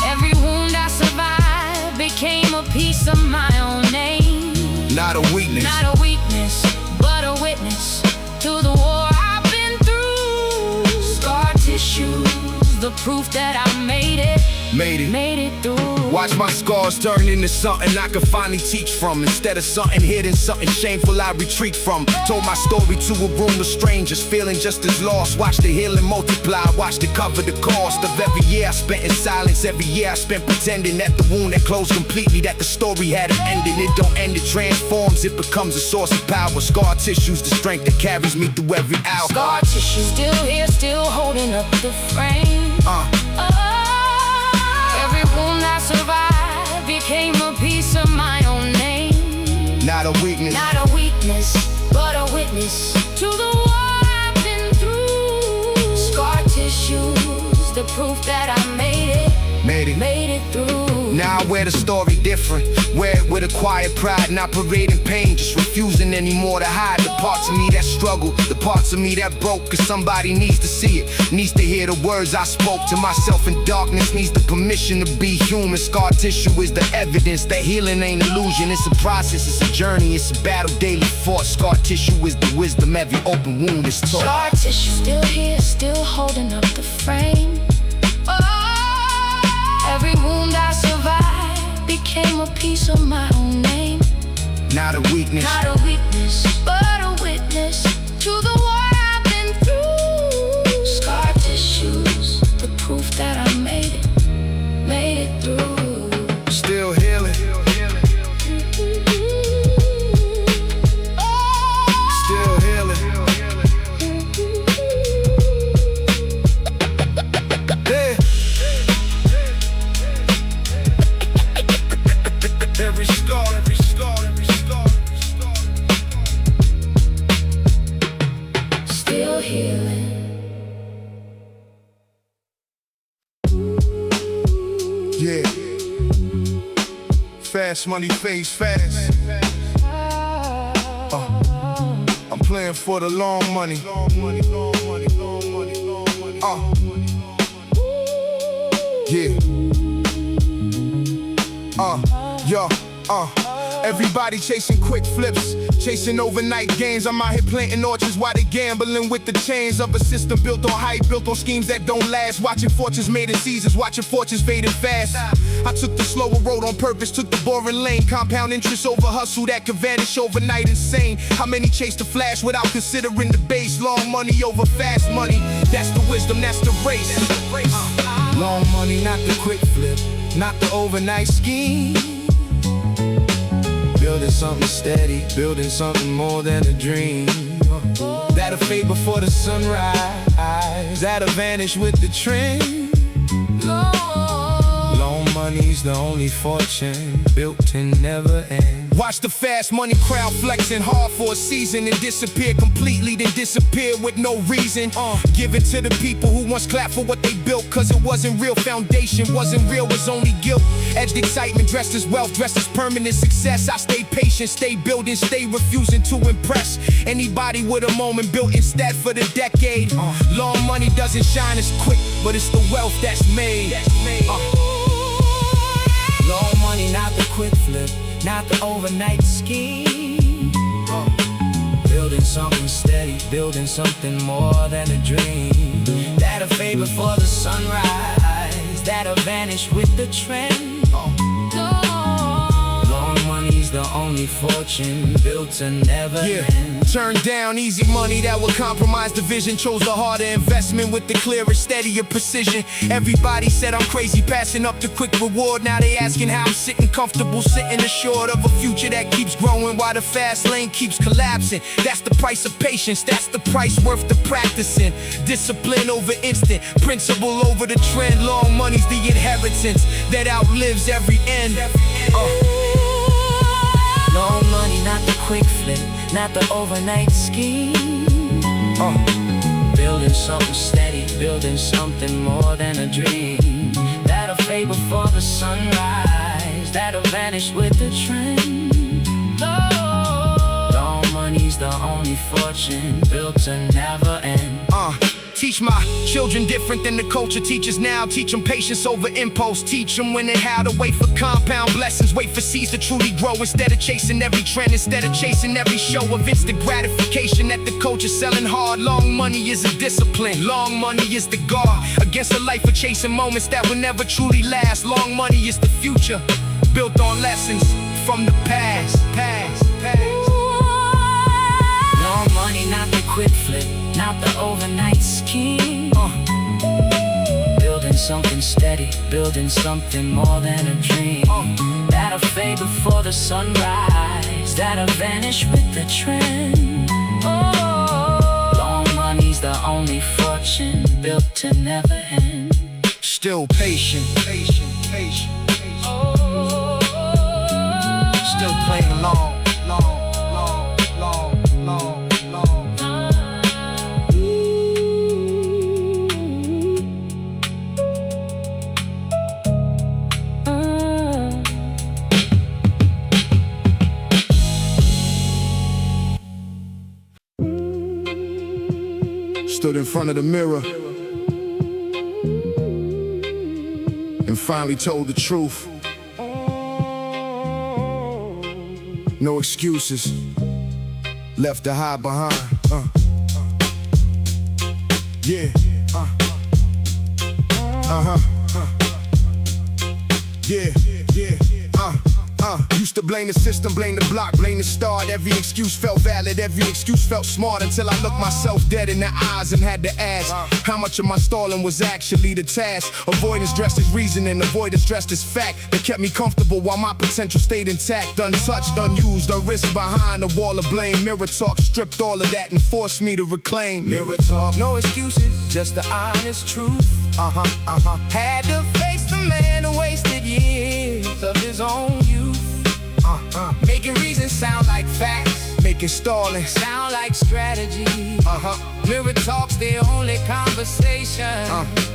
Every wound I survived became a piece of my own name. Not a weakness, not a weakness, but a witness to the war I've been through. Scar tissue, the proof that I made it through. Watch my scars turn into something I can finally teach from. Instead of something hidden, something shameful I retreat from. Told my story to a room of strangers, feeling just as lost. Watched the healing multiply, watched it cover the cost of every year I spent in silence. Every year I spent pretending that the wound had closed completely, that the story had an ending. It don't end, it transforms, it becomes a source of power. Scar tissue's the strength that carries me through every hour. Scar tissue still here, still holding up the frame. Every wound I survived became a piece of my own name. Not a weakness, not a weakness, but a witness to the war I've been through. Scar tissues, the proof that I made it through. Now I wear the story different, wear it with a quiet pride, not parading pain, just refusing anymore to hide the parts of me that struggle, the parts of me that broke. Cause somebody needs to see it, needs to hear the words I spoke to myself in darkness, needs the permission to be human. Scar tissue is the evidence that healing ain't illusion. It's a process, it's a journey, it's a battle daily fought. Scar tissue is the wisdom every open wound is taught. Scar tissue still here, still holding up the frame. Every wound I survived became a piece of my own name. Not a weakness, not a weakness, but a witness to the war I've been through. Scar tissues, the proof that I made it through. Still healing, still healing. Yeah. Every scar, every scar, every scar, every scar. Still healing. Yeah. Fast money fades fast. I'm playing for the long money. Yeah. Everybody chasing quick flips, chasing overnight gains. I'm out here planting orchards while they gambling with the chains of a system built on hype, built on schemes that don't last. Watching fortunes made in seasons, watching fortunes fading fast. I took the slower road on purpose, took the boring lane. Compound interest over hustle that could vanish overnight, insane. How many chase the flash without considering the base? Long money over fast money, that's the wisdom, that's the race. Long money, not the quick flip, not the overnight scheme. Building something steady, building something more than a dream. That'll fade before the sunrise, that'll vanish with the trend. Long money's the only fortune built to never end. Watch the fast money crowd flexing hard for a season and disappear completely, then disappear with no reason. Give it to the people who once clapped for what they built, cause it wasn't real foundation, wasn't real, was only guilt. Edged excitement, dressed as wealth, dressed as permanent success. I stayed patient, stay building, stay refusing to impress anybody with a moment built instead for the decade. Long money doesn't shine as quick, but it's the wealth that's made. Long money, not the quick flip, not the overnight scheme. Building something steady, building something more than a dream. That'll fade before the sunrise, that'll vanish with the trend. Long money's the only fortune built to never end. Turned down easy money that would compromise the vision. Chose the harder investment with the clearer, steadier precision. Everybody said I'm crazy, passing up the quick reward. Now they asking how I'm sitting comfortable, sitting assured of a future that keeps growing while the fast lane keeps collapsing. That's the price of patience, that's the price worth the practicing. Discipline over instant, principle over the trend. Long money's the inheritance that outlives every end. Long money, not the quick flip, not the overnight scheme. Building something steady, building something more than a dream. That'll fade before the sunrise, that'll vanish with the trend. Long money's the only fortune built to never end. Teach my children different than the culture teaches now. Teach them patience over impulse. Teach them when and how to wait for compound blessings. Wait for seeds to truly grow instead of chasing every trend. Instead of chasing every show of instant gratification that the culture's selling hard. Long money is a discipline. Long money is the guard against a life of chasing moments that will never truly last. Long money is the future built on lessons from the past. Long money, not the quick flip, not the overnight scheme. Building something steady, building something more than a dream. That'll fade before the sunrise, that'll vanish with the trend. Long money's the only fortune built to never end. Still patient, still playing long. Stood in front of the mirror and finally told the truth. No excuses left to hide behind. Yeah. Used to blame the system, blame the block, blame the start. Every excuse felt valid, every excuse felt smart, until I looked myself dead in the eyes and had to ask how much of my stalling was actually the task. Avoidance dressed as reasoning, avoidance dressed as fact, that kept me comfortable while my potential stayed intact. Untouched, unused, unrisked behind a wall of blame. Mirror talk stripped all of that and forced me to reclaim. Mirror talk, no excuses, just the honest truth. Had to face the man who wasted years of his own youth. Making reasons sound like facts, making stalling sound like strategy. Mirror talk's the only conversation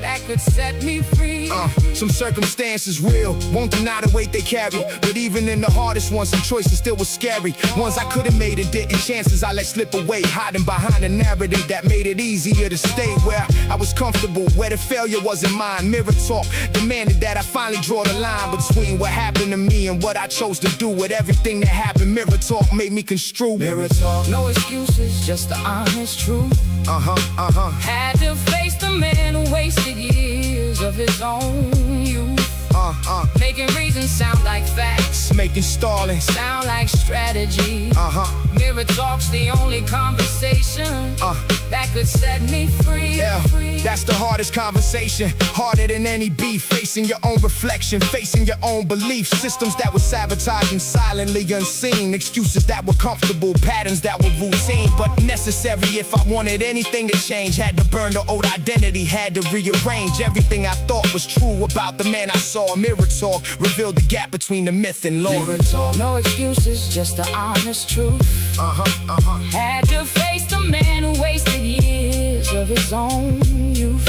that could set me free. Some circumstances real, won't deny the weight they carry. But even in the hardest ones, some choices still was scary. Ones I could've made and didn't, chances I let slip away. Hiding behind a narrative that made it easier to stay where I was comfortable, where the failure wasn't mine. Mirror talk demanded that I finally draw the line between what happened to me and what I chose to do with everything that happened. Mirror talk made me construe. Mirror talk, no excuses, just the honest truth. Had to face the man who wasted years of his own youth. Making reasons sound like facts, making stalling sound like strategy. Mirror talk's the only conversation that could set me free. That's the hardest conversation, harder than any beef. Facing your own reflection, facing your own beliefs. Systems that were sabotaging silently unseen. Excuses that were comfortable, patterns that were routine, but necessary if I wanted anything to change. Had to burn the old identity, had to rearrange everything I thought was true about the man I saw. Mirror talk revealed the gap between the myth and law. Mirror talk, no excuses, just the honest truth. Had to face the man who wasted years of his own youth.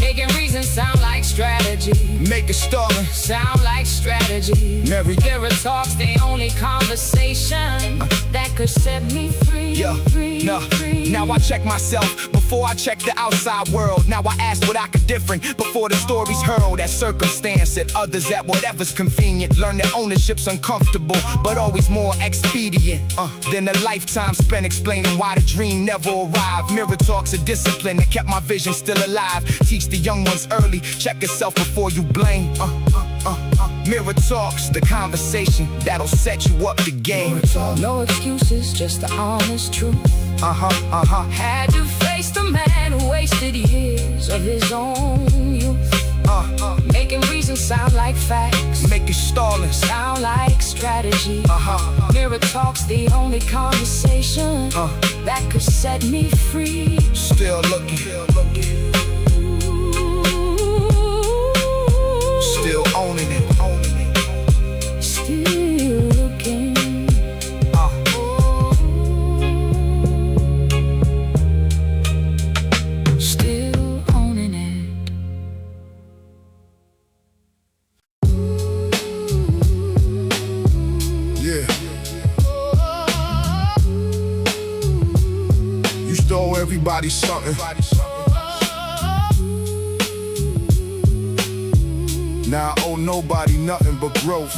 Making reasons sound like strategy. strategy. Make it stalling. Sound like strategy. Mary. Mirror talks, the only conversation that could set me free. Yeah, free, nah. free. Now I check myself before I check the outside world. Now I ask what I could different before the story's hurled at circumstance, at others, at whatever's convenient. Learn that ownership's uncomfortable, but always more expedient than a lifetime spent explaining why the dream never arrived. Mirror talks a discipline that kept my vision still alive. Teach the young ones early, check yourself before you blame. Mirror talks, the conversation that'll set you up the game. No excuses, just the honest truth. Had to face the man who wasted years of his own youth. Making reason sound like facts. Make it stalling. Sound like strategy. Mirror talks, the only conversation that could set me free. Still looking. Still owning it. Still looking. Still owning it. Yeah. You stole everybody's something. Now I owe nobody nothing but growth.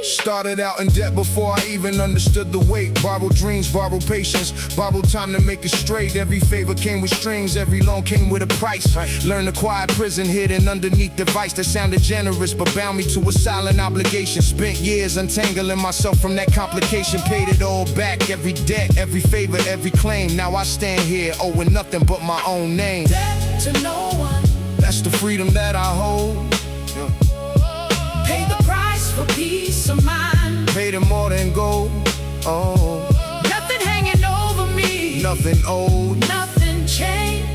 Started out in debt before I even understood the weight. Borrowed dreams, borrowed patience, borrowed time to make it straight. Every favor came with strings, every loan came with a price. Learned a quiet prison hidden underneath the vice that sounded generous but bound me to a silent obligation. Spent years untangling myself from that complication. Paid it all back, every debt, every favor, every claim. Now I stand here owing nothing but my own name. Debt to no one. That's the freedom that I hold. Pay the price for peace of mind. Paid it more than gold. Oh, Nothing hanging over me. nothing old. Nothing chained.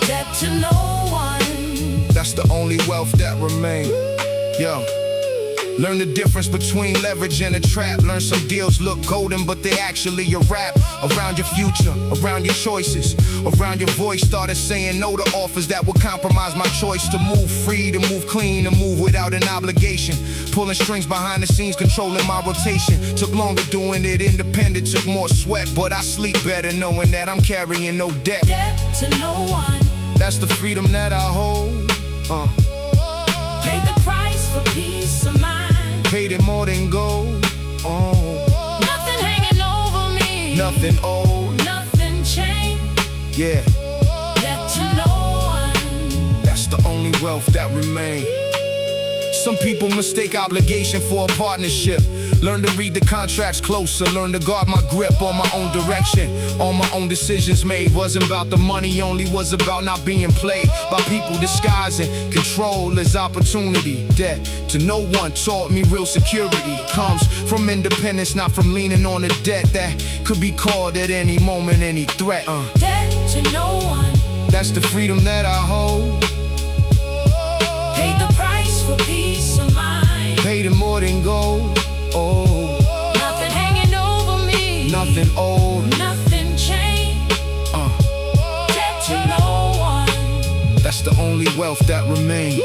Debt to no one. That's the only wealth that remains. Yo, learn the difference between leverage and a trap. Learn some deals look golden, but they actually a rap. Around your future, around your choices, around your voice. Started saying no to offers that would compromise my choice to move free, to move clean, to move without an obligation. Pulling strings behind the scenes, controlling my rotation. Took longer doing it independent, took more sweat, but I sleep better knowing that I'm carrying no debt. Debt to no one. That's the freedom that I hold. Pay the price for peace of mind. Paid it more than gold. Oh, Nothing hanging over me. nothing old. Nothing chained. Yeah, Debt to no one. that's the only wealth that remains. Some people mistake obligation for a partnership. Learn to read the contracts closer. Learn to guard my grip on my own direction. All my own decisions made wasn't about the money, only was about not being played by people disguising control as opportunity. Debt to no one taught me real security comes from independence, not from leaning on a debt that could be called at any moment any threat. Debt to no one. That's the freedom that I hold. Pay the price for peace of mind. Paid it more than gold. Oh, Nothing hanging over me. nothing old. Nothing chained. Debt to no one. That's the only wealth that remains.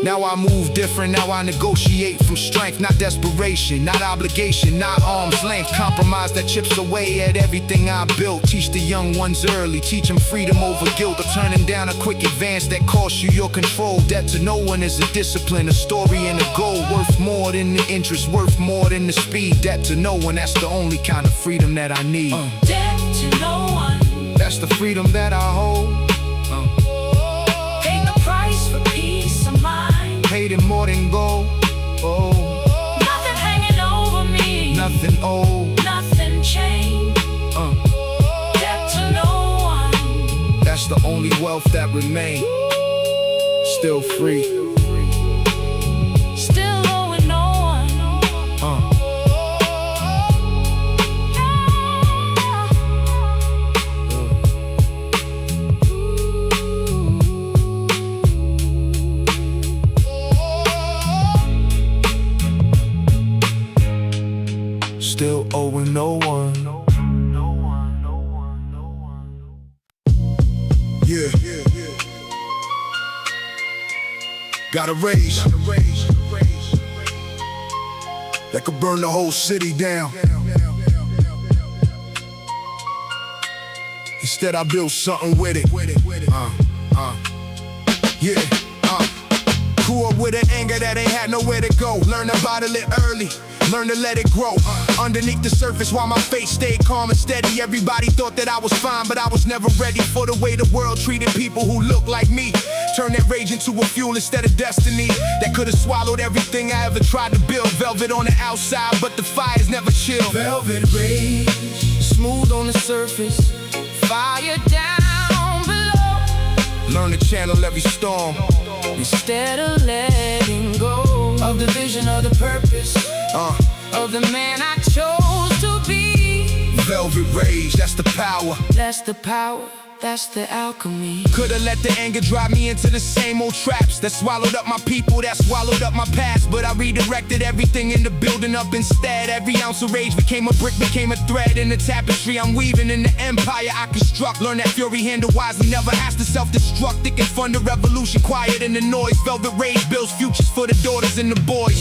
Now I move different, now I negotiate from strength, not desperation, not obligation, not arm's length. Compromise that chips away at everything I built. Teach the young ones early, teach them freedom over guilt, or turning down a quick advance that costs you your control. Debt to no one is a discipline, a story and a goal. Worth more than the interest, worth more than the speed. Debt to no one, that's the only kind of freedom that I need. Debt to no one. That's the freedom that I hold. Pay the price for peace of mind. Paid it more than gold. Oh, Nothing hanging over me. nothing old. Nothing chained. Debt to no one. That's the only wealth that remains. Still free. Still owing no one. Still owing no one. Got a rage that could burn the whole city down. Instead I build something with it. Grew up with an anger that ain't had nowhere to go. Learn to bottle it early, learn to let it grow. Underneath the surface while my face stayed calm and steady. Everybody thought that I was fine, but I was never ready for the way the world treated people who look like me. Turn that rage into a fuel instead of destiny that could have swallowed everything I ever tried to build. Velvet on the outside, but the fire's never chill. Velvet rage, smooth on the surface, fire down below. Learn to channel every storm instead of letting go of the vision, of the purpose, of the man I chose to be. Velvet rage, that's the power. That's the power, that's the alchemy. Could've let the anger drive me into the same old traps that swallowed up my people, that swallowed up my past. But I redirected everything into building up instead. Every ounce of rage became a brick, became a thread in the tapestry I'm weaving in the empire I construct. Learn that fury handle wisely, never has to self-destruct. It can fund the revolution, quiet in the noise. Velvet rage builds futures for the daughters and the boys.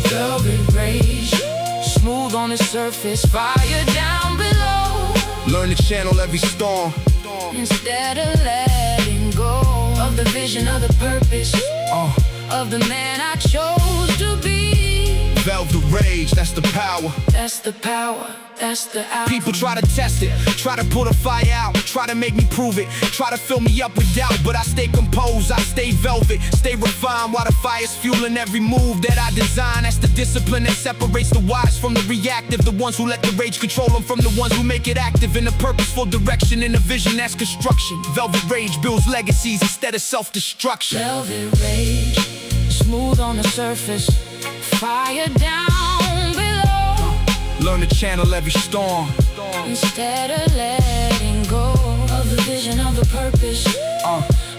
Velvet rage, smooth on the surface, fire down below. Learn to channel every storm instead of letting go of the vision, of the purpose, of the man I chose to be. Velvet rage, that's the power. That's the power, that's the alchemy. People try to test it, try to pull the fire out, try to make me prove it, try to fill me up with doubt. But I stay composed, I stay velvet, stay refined while the fire's fueling every move that I design. That's the discipline that separates the wise from the reactive. The ones who let the rage control them from the ones who make it active. In a purposeful direction, in a vision that's construction. Velvet rage builds legacies instead of self-destruction. Velvet rage, smooth on the surface, fire down below. Learn to channel every storm instead of letting go of the vision, of the purpose,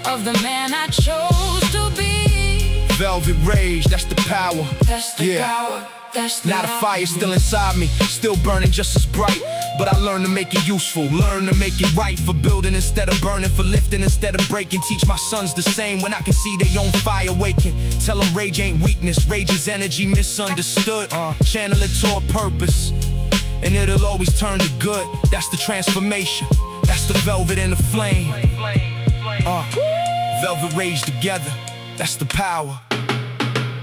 of the man I chose to be. Velvet rage, that's the power. That's the power, that's the Now the fire's still inside me, still burning just as bright. But I learn to make it useful, learn to make it right. For building instead of burning, for lifting instead of breaking. Teach my sons the same when I can see they own fire waking. Tell them rage ain't weakness, rage is energy misunderstood. Channel it toward purpose, and it'll always turn to good. That's the transformation, that's the velvet and the flame. Velvet rage together, that's the power,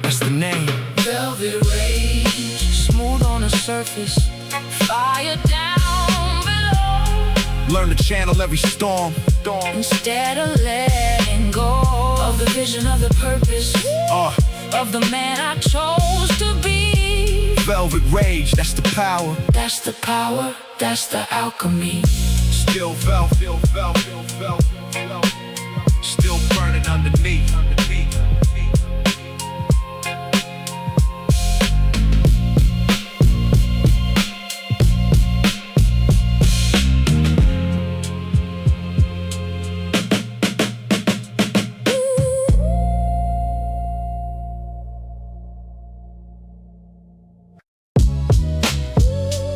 that's the name. Velvet rage, smooth on the surface, fire down below. Learn to channel every storm instead of letting go of the vision, of the purpose, of the man I chose to be. Velvet rage, that's the power. That's the power, that's the alchemy. Still velvet, still burning underneath.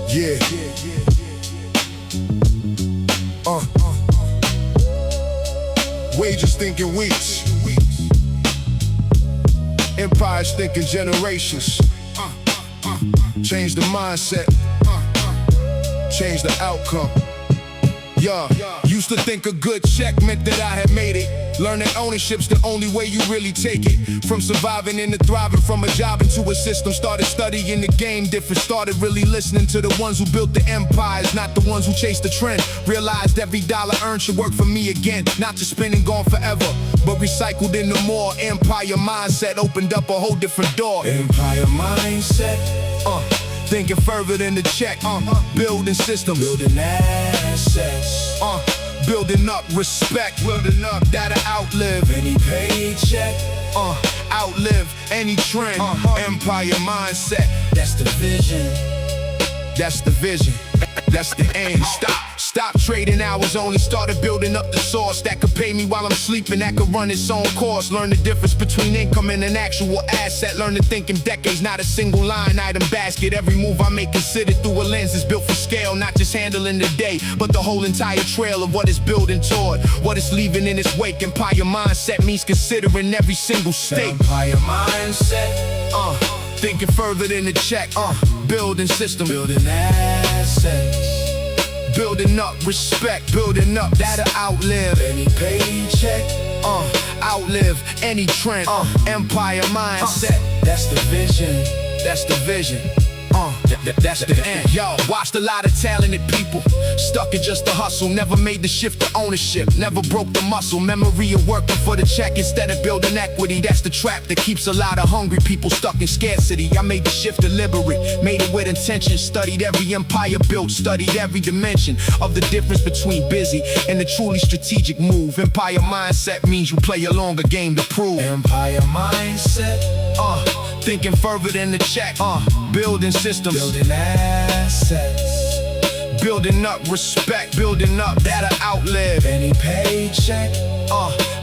Yeah. Wages thinking weeks, empires thinking generations. Change the mindset, change the outcome. Used to think a good check meant that I had made it. Learn that ownership's the only way you really take it. From surviving into thriving, from a job into a system. Started studying the game different, started really listening to the ones who built the empires, not the ones who chased the trend. Realized every dollar earned should work for me again. Not to spend and gone forever, but recycled into more. Empire mindset opened up a whole different door. Empire mindset, thinking further than the check, building systems, building assets, building up respect, building up that'll outlive any paycheck, outlive any trend. Empire mindset, that's the vision, that's the vision, that's the end. Stop trading hours, only started building up the source that could pay me while I'm sleeping, that could run its own course. Learn the difference between income and an actual asset. Learn to think in decades, not a single line item basket. Every move I make considered through a lens is built for scale, not just handling the day, but the whole entire trail of what it's building toward, what it's leaving in its wake. Empire mindset means considering every single state. Empire mindset, thinking further than the check. Building systems, building assets, building up respect, building up that'll outlive any paycheck, outlive any trend. Empire mindset, that's the vision, that's the vision. That's the end. Yo, watched a lot of talented people stuck in just the hustle, never made the shift to ownership, never broke the muscle memory of working for the check instead of building equity. That's the trap that keeps a lot of hungry people stuck in scarcity. I made the shift deliberate, made it with intention, studied every empire built, studied every dimension of the difference between busy and the truly strategic move. Empire mindset means you play a longer game to prove. Empire mindset, thinking further than the check, building systems, building assets, building up respect, building up that'll outlive any paycheck,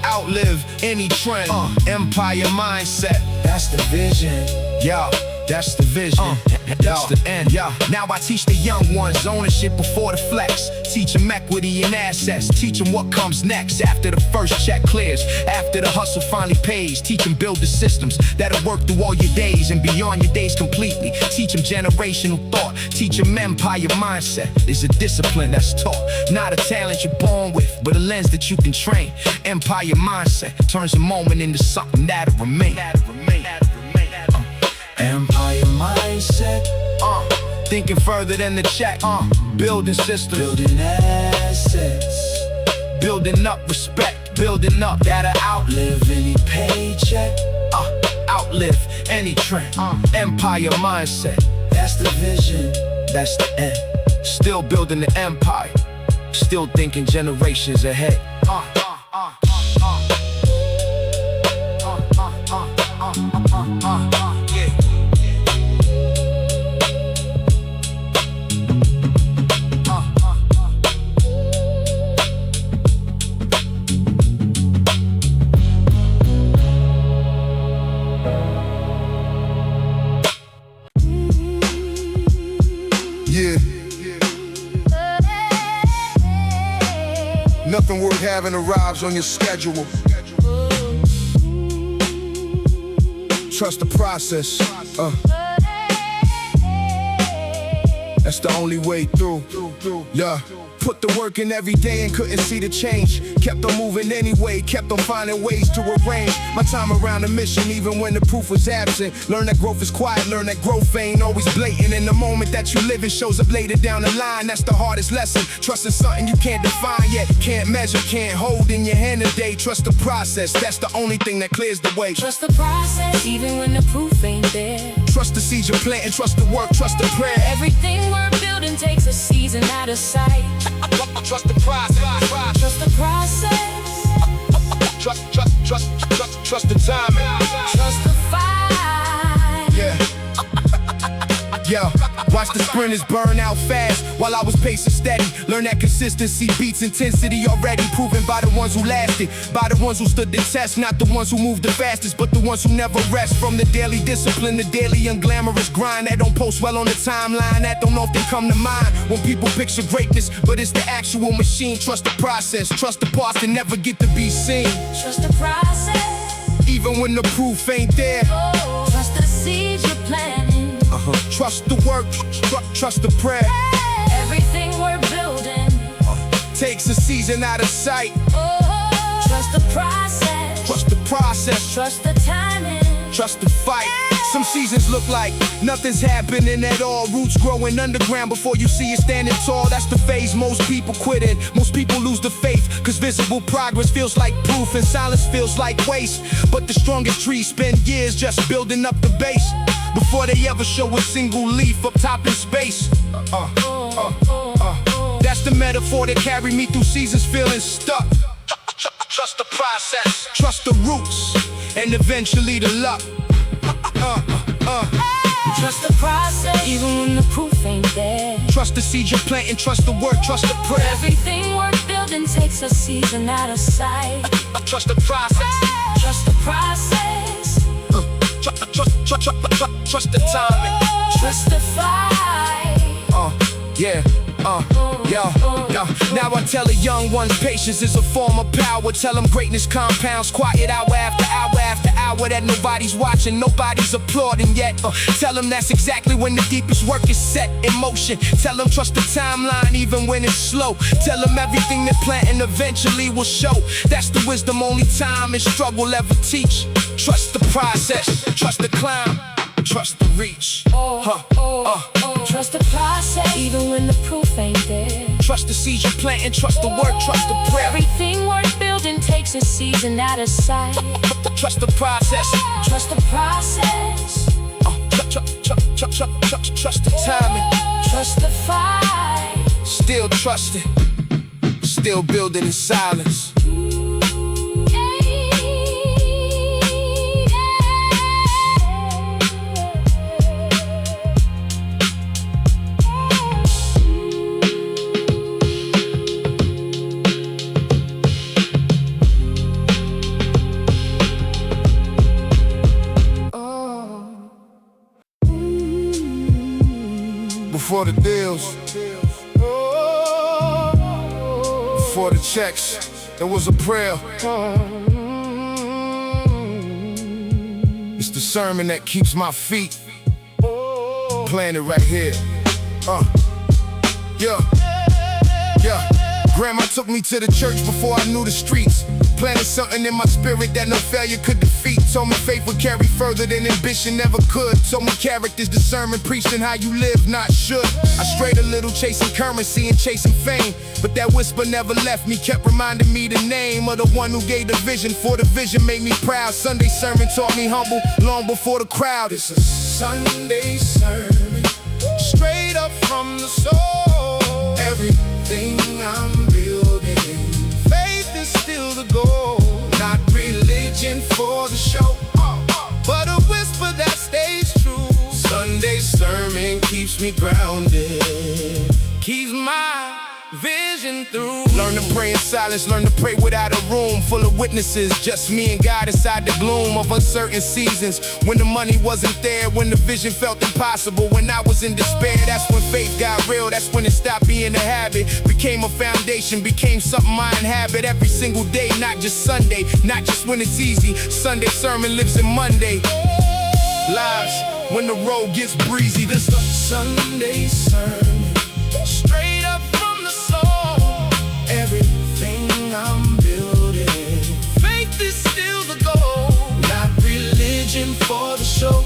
outlive any trend. Empire mindset, that's the vision, yo, that's the vision, that's the end. Now I teach the young ones ownership before the flex, teach them equity and assets, teach them what comes next after the first check clears, after the hustle finally pays. Teach them build the systems that'll work through all your days and beyond your days completely. Teach them generational thought, teach them empire mindset is a discipline that's taught, not a talent you're born with, but a lens that you can train. Empire mindset turns a moment into something that'll remain. Empire mindset, thinking further than the check, building systems, building assets, building up respect, building up that'll outlive any paycheck, outlive any trend. Empire mindset, that's the vision, that's the end. Still building the empire, still thinking generations ahead. Nothing worth having arrives on your schedule. Trust the process. That's the only way through. Yeah. Put the work in every day and couldn't see the change. Kept on moving anyway, kept on finding ways to arrange my time around the mission even when the proof was absent. Learn that growth is quiet, learn that growth ain't always blatant. In the moment that you live, it shows up later down the line. That's the hardest lesson. Trusting something you can't define yet, can't measure, can't hold in your hand today. Trust the process, that's the only thing that clears the way. Trust the process even when the proof ain't there. Trust the seeds you're planting, trust the work, trust the prayer. Everything we're building takes a season out of sight. Trust the process. Trust the process. Trust the timing. Trust the fight. Yeah. Yo, watch the sprinters burn out fast while I was pacing steady. Learn that consistency beats intensity already. Proven by the ones who lasted, by the ones who stood the test. Not the ones who moved the fastest, but the ones who never rest. From the daily discipline, the daily unglamorous grind that don't post well on the timeline, that don't often come to mind when people picture greatness, but it's the actual machine. Trust the process, trust the parts that never get to be seen. Trust the process. Even when the proof ain't there. Trust the seeds you're planting. Trust the work, trust the prayer. Everything we're building takes a season out of sight. Trust the process. Trust the process. Trust the timing. Trust the fight. Some seasons look like nothing's happening at all. Roots growing underground before you see it standing tall. That's the phase most people quit in. Most people lose the faith, cause visible progress feels like proof and silence feels like waste. But the strongest trees spend years just building up the base before they ever show a single leaf up top in space. That's the metaphor that carried me through seasons feeling stuck. Trust the process, trust the roots, and eventually the luck. Trust the process, even when the proof ain't there. Trust the seed you're planting, trust the work, trust the prayer. Everything we're building takes a season out of sight. Trust the process. Trust the process. Trust the timing. Trust the fight. Yeah. Now I tell the young ones patience is a form of power. Tell them greatness compounds quiet hour after hour after hour, that nobody's watching, nobody's applauding yet. Tell them that's exactly when the deepest work is set in motion. Tell them trust the timeline even when it's slow. Tell them everything they're planting eventually will show. That's the wisdom only time and struggle ever teach. Trust the process, trust the climb, trust the reach. Trust the process, even when the proof ain't there. Trust the seeds you planting, trust the work, trust the prayer. Everything worth building takes a season out of sight. Trust the process, trust the process. Trust the timing, trust the fight. Still trusting, still building in silence. Before the deals, before the checks, there was a prayer. It's the sermon that keeps my feet planted right here. Grandma took me to the church before I knew the streets. Planted something in my spirit that no failure could defeat. Told me faith would carry further than ambition ever could. Told me character's discernment, preaching how you live, not should. I strayed a little chasing currency and chasing fame, but that whisper never left me, kept reminding me the name of the one who gave the vision. For the vision made me proud. Sunday sermon taught me humble long before the crowd. It's a Sunday sermon, straight up from the soul. Everything I'm building, faith is still the goal. Not religion for the show, but a whisper that stays true. Sunday sermon keeps me grounded, keeps my vision through. Learn to pray in silence, learn to pray without a room full of witnesses. Just me and God inside the gloom of uncertain seasons. When the money wasn't there, when the vision felt impossible, when I was in despair, that's when faith got real. That's when it stopped being a habit, became a foundation, became something I inhabit every single day. Not just Sunday, not just when it's easy. Sunday sermon lives in Monday lives when the road gets breezy. This is a Sunday sermon, straight up from the soul. Everything I'm building, faith is still the goal. Not religion for the show,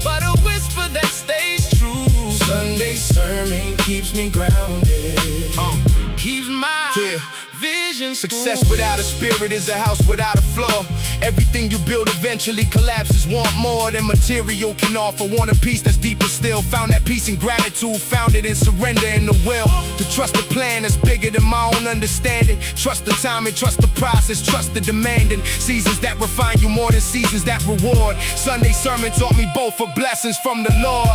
but a whisper that stays true. Sunday sermon keeps me grounded, keeps my vision. Success without a spirit is a house without a floor. Everything you build eventually collapses. Want more than material can offer. Want a peace that's deeper still. Found that peace in gratitude, found it in surrender in the will. To trust the plan that's bigger than my own understanding. Trust the timing, trust the process, trust the demanding. Seasons that refine you more than seasons that reward. Sunday sermon taught me both for blessings from the Lord.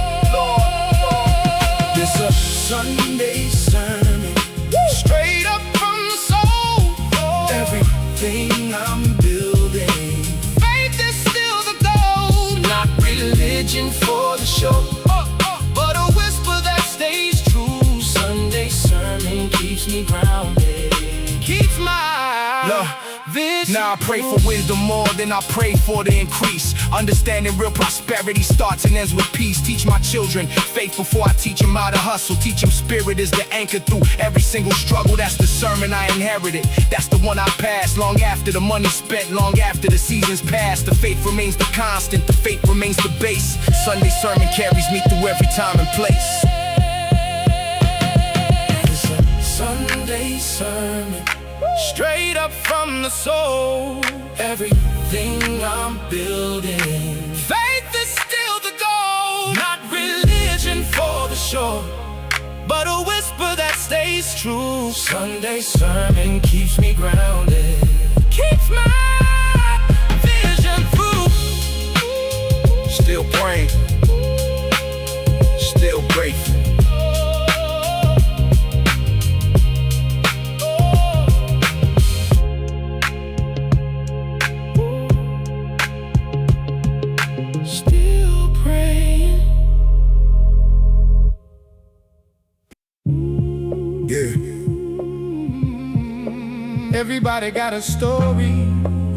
This a Sunday sermon, straight up from the soul. Everything I'm building, faith is still the goal. Not religion for the show, but a whisper that stays true. Sunday sermon keeps me grounded, keeps my vision. Now I pray for wisdom more than I pray for the increase. Understanding real prosperity starts and ends with peace. Teach my children faith before I teach them how to hustle. Teach them spirit is the anchor through every single struggle. That's the sermon I inherited, that's the one I passed. Long after the money spent, long after the seasons passed, the faith remains the constant, the faith remains the base. Sunday sermon carries me through every time and place. It's a Sunday sermon, straight up from the soul. Everything I'm building, faith is still the goal. Not religion for the show, but a whisper that stays true. Sunday sermon keeps me grounded, keeps my vision through. Still praying, still grateful. Still praying. Yeah. Everybody got a story.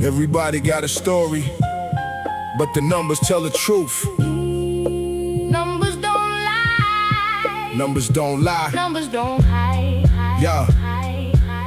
Everybody got a story, but the numbers tell the truth. Numbers don't lie. Numbers don't lie. Numbers don't hide. Yeah.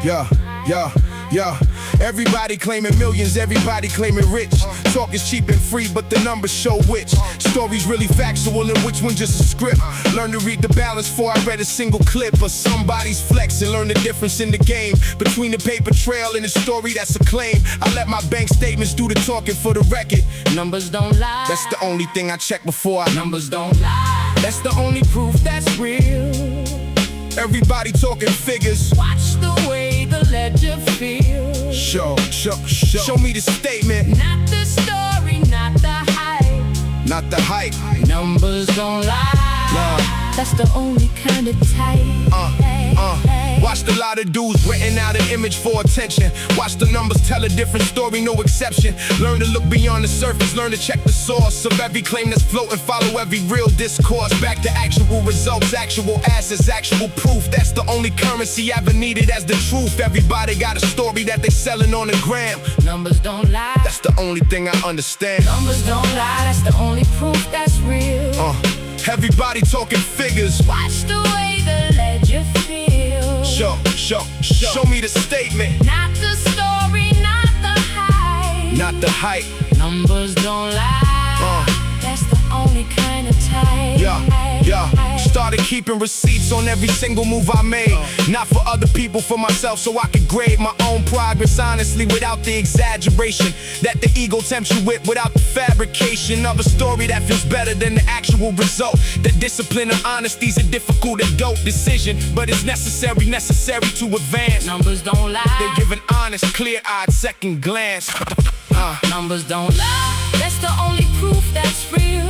Yeah. Everybody claiming millions, everybody claiming rich. Talk is cheap and free, but the numbers show which story's really factual and which one just a script. Learn to read the balance before I read a single clip of somebody's flex and learn the difference in the game between the paper trail and the story that's a claim. I let my bank statements do the talking for the record. Numbers don't lie. That's the only thing I check before I. Numbers don't lie. That's the only proof that's real. Everybody talking figures. Watch the way the ledger feels. Show me the statement. Not the story, not the hype. Not the hype. Numbers don't lie. That's the only kind of type. Watched a lot of dudes renting out an image for attention. Watch the numbers tell a different story, no exception. Learn to look beyond the surface, learn to check the source of every claim that's floating, follow every real discourse. Back to actual results, actual assets, actual proof. That's the only currency ever needed as the truth. Everybody got a story that they selling on the gram. Numbers don't lie. That's the only thing I understand. Numbers don't lie. That's the only proof that's real. Everybody talking figures. Watch the way the ledger feels. Show me the statement. Not the story, not the hype. Not the hype. Numbers don't lie. That's the only kind of type. Yeah. Started keeping receipts on every single move I made. Not for other people, for myself, so I could grade my own progress honestly, without the exaggeration that the ego tempts you with, without the fabrication of a story that feels better than the actual result. The discipline of honesty's a difficult and dope decision, but it's necessary to advance. Numbers don't lie. They give an honest, clear-eyed second glance. Numbers don't lie. That's the only proof that's real.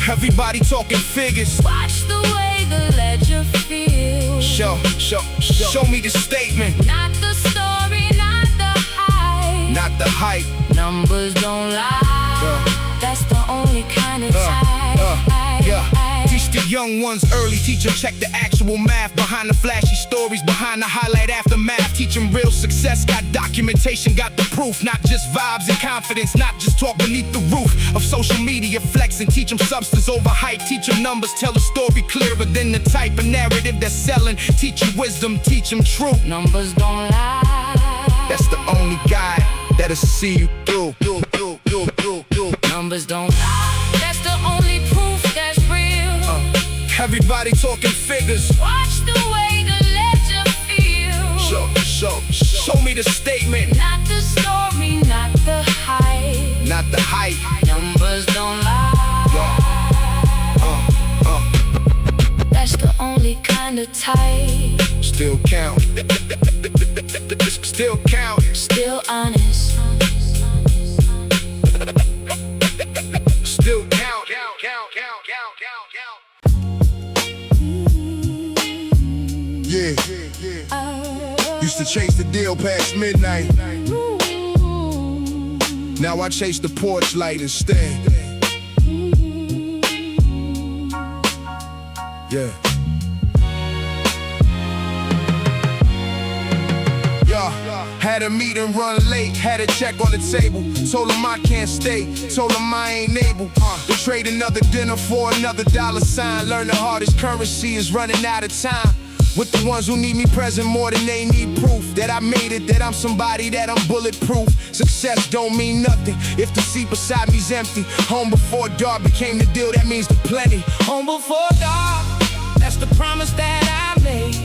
Everybody talking figures. Watch the way the ledger feels. Show me the statement. Not the story, not the hype. Not the hype. Numbers don't lie. That's the only kind of type. Teach the young ones early, teach them check the actual math behind the flashy stories, behind the highlight aftermath. Teach them real success, got documentation, got the proof. Not just vibes and confidence, not just talk beneath the roof of social media flexing. Teach them substance over hype, teach them numbers, tell the story clearer than the type of narrative that's selling. Teach you wisdom, teach them truth. Numbers don't lie. That's the only guy that'll see you through. Numbers don't lie. That's the only proof that's real. Everybody talking figures. Watch the way the ledger feels. Show me the statement. Not the story, not the hype. Not the hype. Numbers don't lie. That's the only kind of type. Still count. Still count. Still honest. Still count. Yeah. Used to chase the deal past midnight. Now I chase the porch light instead. Yeah. Had a meeting, run late, had a check on the table. Told him I can't stay, told him I ain't able to trade another dinner for another dollar sign. Learn the hardest currency is running out of time. With the ones who need me present more than they need proof that I made it, that I'm somebody, that I'm bulletproof. Success don't mean nothing if the seat beside me's empty. Home before dark became the deal, that means the plenty. Home before dark, that's the promise that I made.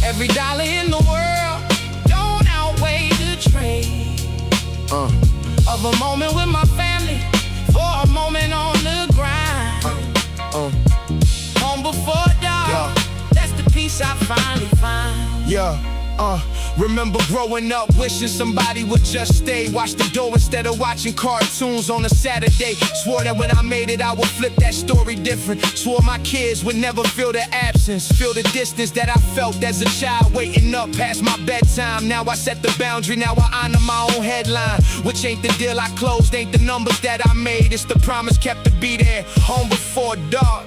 Every dollar in the world don't outweigh the trade of a moment with my family, for a moment on the grind. Home before dark, that's the peace I finally find. Remember growing up, wishing somebody would just stay. Watch the door instead of watching cartoons on a Saturday. Swore that when I made it, I would flip that story different. Swore my kids would never feel the absence, feel the distance that I felt as a child, waiting up past my bedtime. Now I set the boundary, now I honor my own headline. Which ain't the deal I closed, ain't the numbers that I made. It's the promise kept to be there. Home before dark,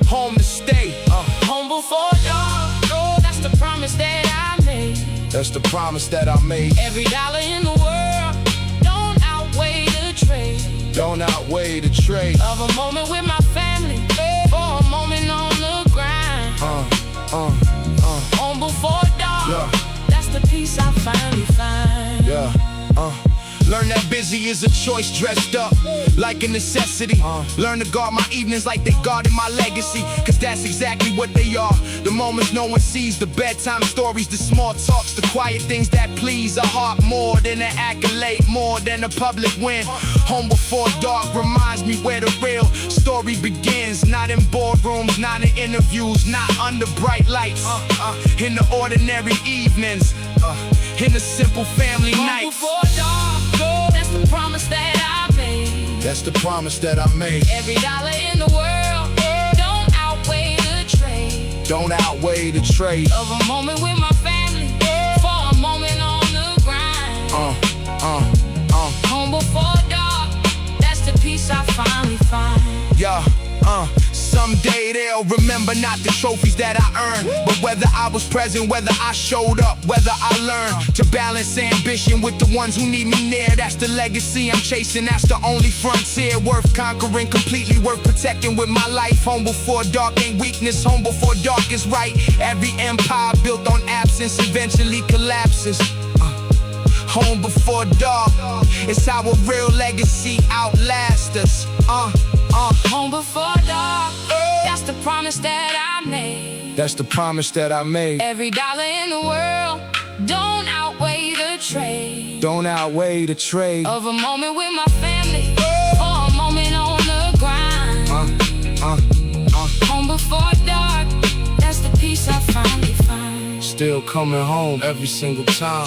home to stay. Home before dark, oh, that's the promise that I made. That's the promise that I made. Every dollar in the world don't outweigh the trade. Don't outweigh the trade of a moment with my family, for a moment on the grind. On before dark, yeah. That's the peace I finally find. Yeah, Learn that busy is a choice dressed up like a necessity. Learn to guard my evenings like they guarded my legacy, cause that's exactly what they are. The moments no one sees, the bedtime stories, the small talks, the quiet things that please a heart more than an accolade, more than a public win. Home before dark reminds me where the real story begins. Not in boardrooms, not in interviews, not under bright lights, in the ordinary evenings, in the simple family Home nights. before dark, that's the promise that I made. that's the promise that I made. Every dollar in the world don't outweigh the trade. Don't outweigh the trade of a moment with my family, for a moment on the grind. Home before dark, that's the peace I finally find. Yeah, someday they'll remember not the trophies that I earned, but whether I was present, whether I showed up, whether I learned to balance ambition with the ones who need me near. That's the legacy I'm chasing, that's the only frontier worth conquering, completely worth protecting with my life. Home before dark ain't weakness, home before dark is right. Every empire built on absence eventually collapses. Home before dark, it's how a real legacy outlasts us. Home before dark, that's the promise that I made. That's the promise that I made. Every dollar in the world don't outweigh the trade. Don't outweigh the trade of a moment with my family, for a moment on the grind. Home before dark, that's the peace I finally find. Still coming home every single time.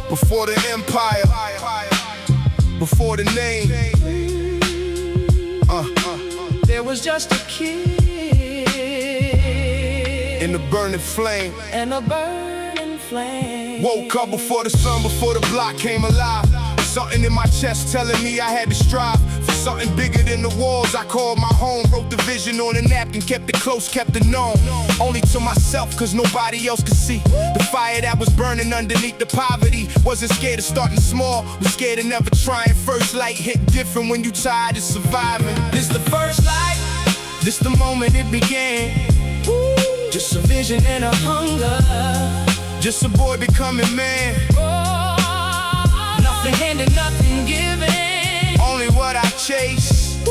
Before the empire, before the name, there was just a kid in the burning flame. and a burning flame. Woke up before the sun, before the block came alive. Something in my chest telling me I had to strive for something bigger than the walls I called my home. Wrote the vision on a napkin, kept it close, kept it known. Only to myself, cause nobody else could see the fire that was burning underneath the poverty. Wasn't scared of starting small, was scared of never trying. First light hit different when you tired of surviving. This the first light, This the moment it began. just a vision and a hunger. Just a boy becoming man. Nothing handed, nothing given. Only what I chase.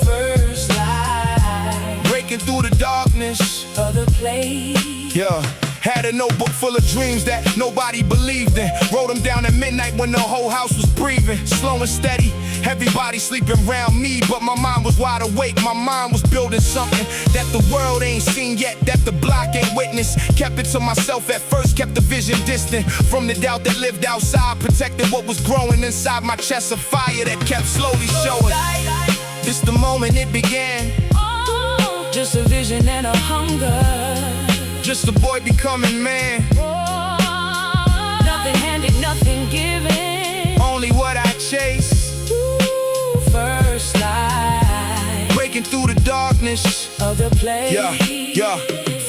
First light Breaking through the darkness. of the place. Yeah, had a notebook full of dreams that nobody believed in. Wrote them down at midnight when the whole house was breathing. Slow and steady, everybody sleeping around me, but my mind was wide awake. My mind was building something that the world ain't seen yet, that the block ain't witnessed. Kept it to myself at first, kept the vision distant from the doubt that lived outside. Protected what was growing inside my chest, a fire that kept slowly showing. This the moment it began. Just a vision and a hunger. Just a boy becoming man. Nothing handed, nothing given. Only what I chase. First light Breaking through the darkness. of the place. Yeah.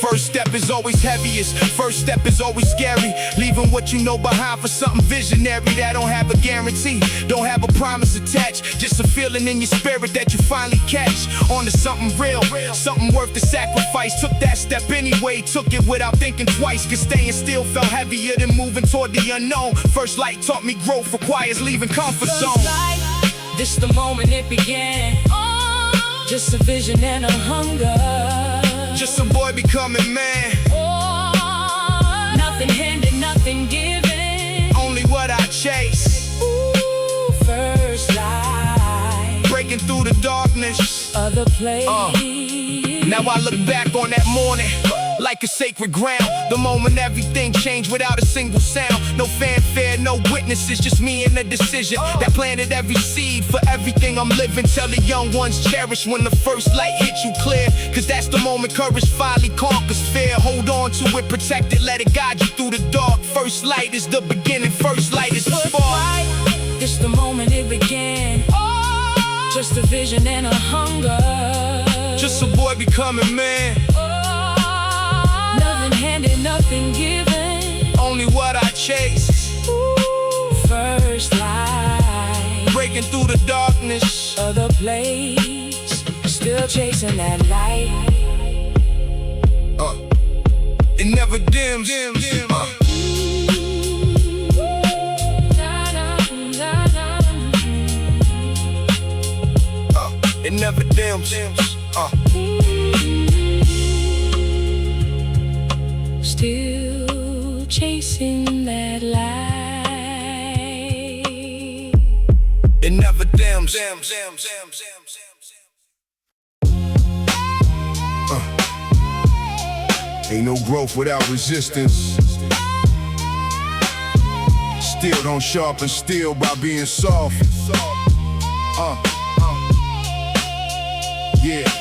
First step is always heaviest. First step is always scary. Leaving what you know behind for something visionary that don't have a guarantee, don't have a promise attached. Just a feeling in your spirit that you finally catch onto something real, something worth the sacrifice. Took that step anyway, took it without thinking twice. Cause staying still felt heavier than moving toward the unknown. First light taught me growth requires leaving comfort zone. First light, this the moment it began. Just a vision and a hunger. Just a boy becoming man. Nothing handed, nothing given. Only what I chase. First light Breaking through the darkness. of the place. Now I look back on that morning, like a sacred ground. The moment everything changed without a single sound. No fanfare, no witnesses, just me and the decision that planted every seed for everything I'm living. Tell the young ones cherish when the first light hits you clear, cause that's the moment courage finally conquers fear. Hold on to it, protect it, let it guide you through the dark. First light is the beginning, first light is the spark. It's the moment it began. Just a vision and a hunger. Just a boy becoming man. Nothing handed, nothing given. Only what I chase. First light, breaking through the darkness of the place, still chasing that light. It never dims. It never dims. Still chasing that light. It never dims. Ain't no growth without resistance. Steel don't sharpen steel by being soft. Yeah.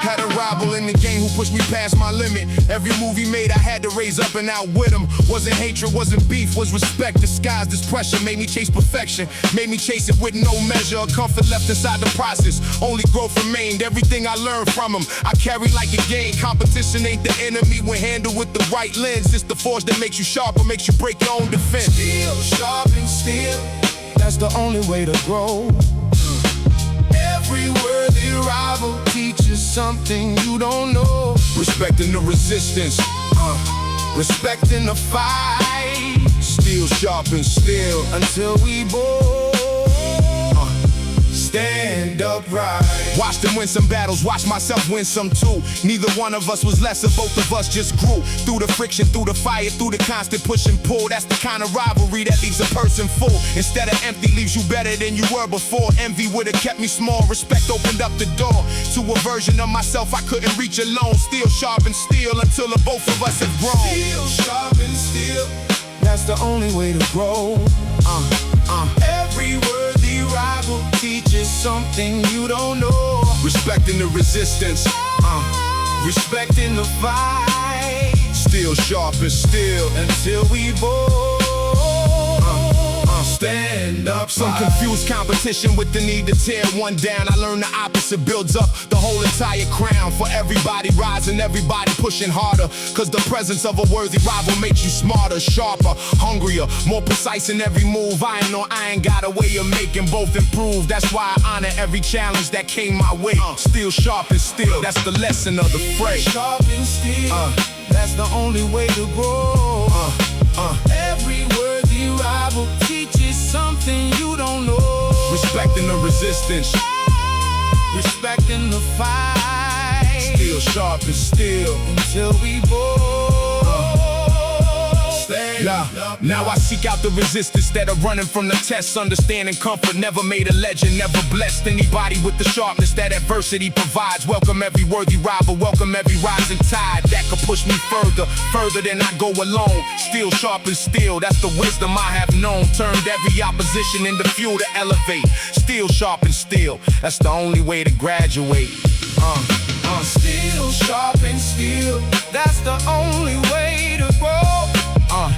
Had a rival in the game who pushed me past my limit. Every move he made I had to raise up and outwit him. Wasn't hatred, wasn't beef, was respect disguised as pressure. Made me chase perfection, made me chase it with no measure of comfort left inside the process. Only growth remained, everything I learned from him I carry like a game. Competition ain't the enemy when handled with the right lens. It's the force that makes you sharper, makes you break your own defense. Steel, sharpen steel, that's the only way to grow. Every worthy rival teaches something you don't know. Respecting the resistance, respecting the fight. steel sharpens steel until we both stand upright. Watched them win some battles, watched myself win some too. Neither one of us was lesser, both of us just grew. Through the friction, through the fire, through the constant push and pull. That's the kind of rivalry that leaves a person full. Instead of empty, leaves you better than you were before. Envy would've kept me small, respect opened up the door to a version of myself I couldn't reach alone. Steel sharpens steel until the both of us have grown. Steel sharpens steel, that's the only way to grow. Every worthy rival teaches something you don't know. Respecting the resistance, respecting the fight. steel sharpens steel Until we both stand up. Some confused competition with the need to tear one down. I learned the opposite builds up the whole entire crown. For everybody rising, everybody pushing harder. Cause the presence of a worthy rival makes you smarter, sharper, hungrier, more precise in every move. I ain't got a way of making both improve. That's why I honor every challenge that came my way. Steel sharpens steel, that's the lesson of the phrase. Sharpen steel, that's the only way to grow. Every worthy rival teaches something you don't know. Respecting the resistance, respecting the fight. steel sharpens steel Until we both stand up. Now I seek out the resistance instead of running from the tests. Understanding comfort, never made a legend, never blessed anybody with the sharpness that adversity provides. Welcome every worthy rival, welcome every rising tide that could push me further than I go alone. Steel sharpens steel, that's the wisdom I have known. Turned every opposition into fuel to elevate. Steel sharpens steel, that's the only way to graduate. Steel sharpens steel, that's the only way to grow.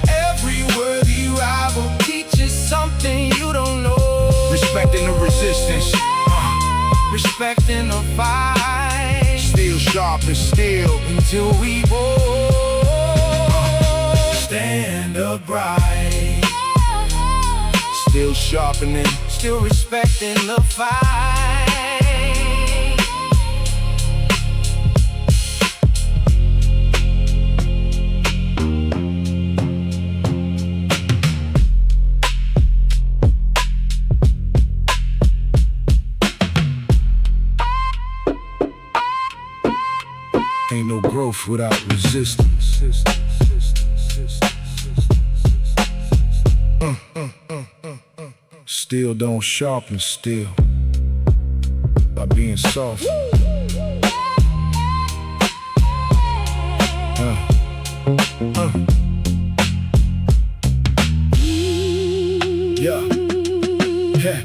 Every worthy rival teaches something you don't know. Respecting the resistance, respecting the fight. steel sharpens steel Until we both stand upright. Still sharpening, Still respecting the fight. ain't no growth without resistance. Steel don't sharpen steel. by being soft. Yeah. Yeah.